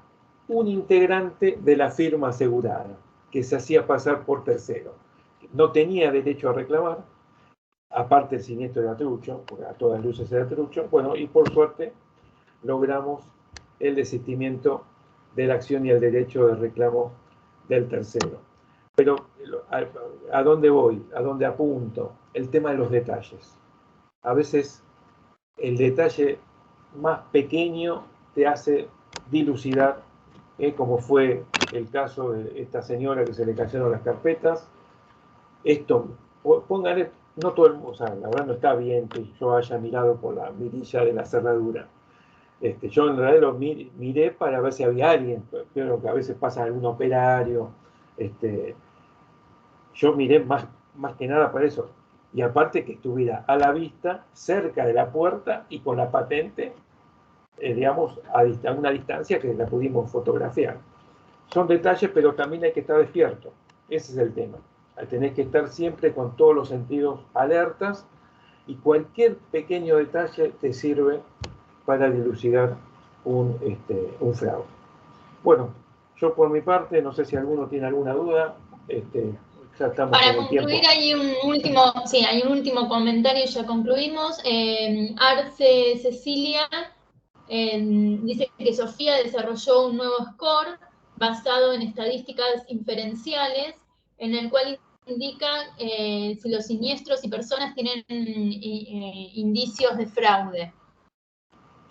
un integrante de la firma asegurada, que se hacía pasar por tercero. No tenía derecho a reclamar, aparte el siniestro era trucho, porque a todas luces era trucho. Bueno, y por suerte logramos el desistimiento de la acción y el derecho de reclamo del tercero. Pero, ¿a dónde voy? ¿A dónde apunto? El tema de los detalles. A veces el detalle más pequeño te hace dilucidar, como fue el caso de esta señora que se le cayeron las carpetas. Esto, pónganle, no todo el mundo, o sea, la verdad no está bien que yo haya mirado por la mirilla de la cerradura. Yo en realidad lo miré para ver si había alguien, pero que a veces pasa algún operario. Yo miré más que nada para eso. Y aparte que estuviera a la vista, cerca de la puerta y con la patente, digamos, a una distancia que la pudimos fotografiar. Son detalles, pero también hay que estar despierto. Ese es el tema. Tenés que estar siempre con todos los sentidos alertas, y cualquier pequeño detalle te sirve para dilucidar un fraude. Bueno, yo por mi parte, no sé si alguno tiene alguna duda. Ya estamos para con el concluir, tiempo. hay un último comentario y ya concluimos. Arce Cecilia dice que Sofía desarrolló un nuevo score basado en estadísticas inferenciales, en el cual indica si los siniestros y personas tienen indicios de fraude.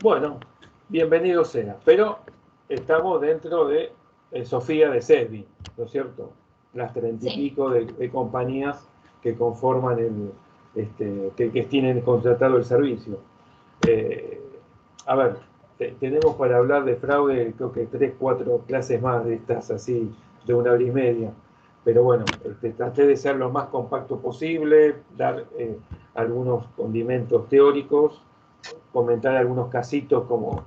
Bueno, bienvenido sea, pero estamos dentro de Sofía de Sedvi, ¿no es cierto? Las 30 y pico de compañías que conforman que tienen contratado el servicio. A ver, tenemos para hablar de fraude, creo que 3, 4 clases más de estas así, de 1 hora y media. Pero bueno, traté de ser lo más compacto posible, dar algunos condimentos teóricos, comentar algunos casitos como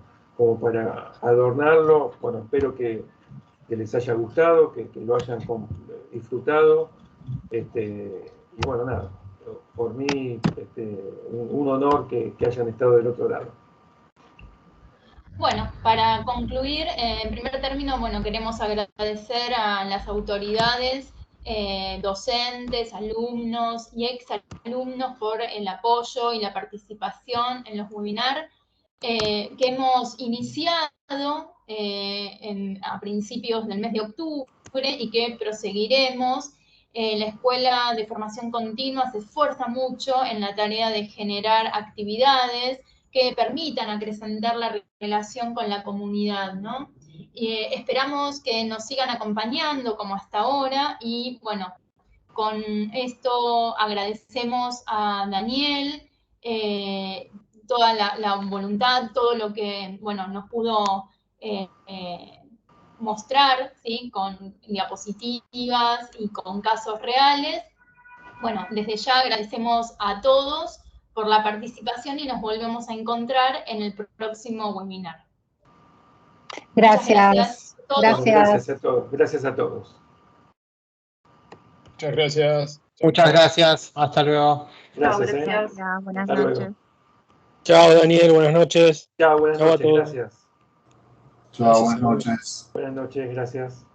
para adornarlo. Bueno, espero que les haya gustado, que lo hayan disfrutado. Y bueno, nada, por mí un honor que hayan estado del otro lado. Bueno, para concluir, en primer término, bueno, queremos agradecer a las autoridades, docentes, alumnos y exalumnos por el apoyo y la participación en los webinars que hemos iniciado a principios del mes de octubre y que proseguiremos. La Escuela de Formación Continua se esfuerza mucho en la tarea de generar actividades que permitan acrecentar la relación con la comunidad, ¿no? Esperamos que nos sigan acompañando como hasta ahora y, bueno, con esto agradecemos a Daniel toda la voluntad, todo lo que, bueno, nos pudo mostrar, ¿sí? Con diapositivas y con casos reales. Bueno, desde ya agradecemos a todos por la participación y nos volvemos a encontrar en el próximo webinar. Gracias. Gracias a todos. Gracias a todos. Muchas gracias. Muchas gracias. Hasta luego. Gracias. Buenas Hasta noches. luego. Chao, Daniel. Buenas noches. Chao, buenas Chao a noches. todos. Gracias. Chao, buenas noches. Buenas noches, gracias.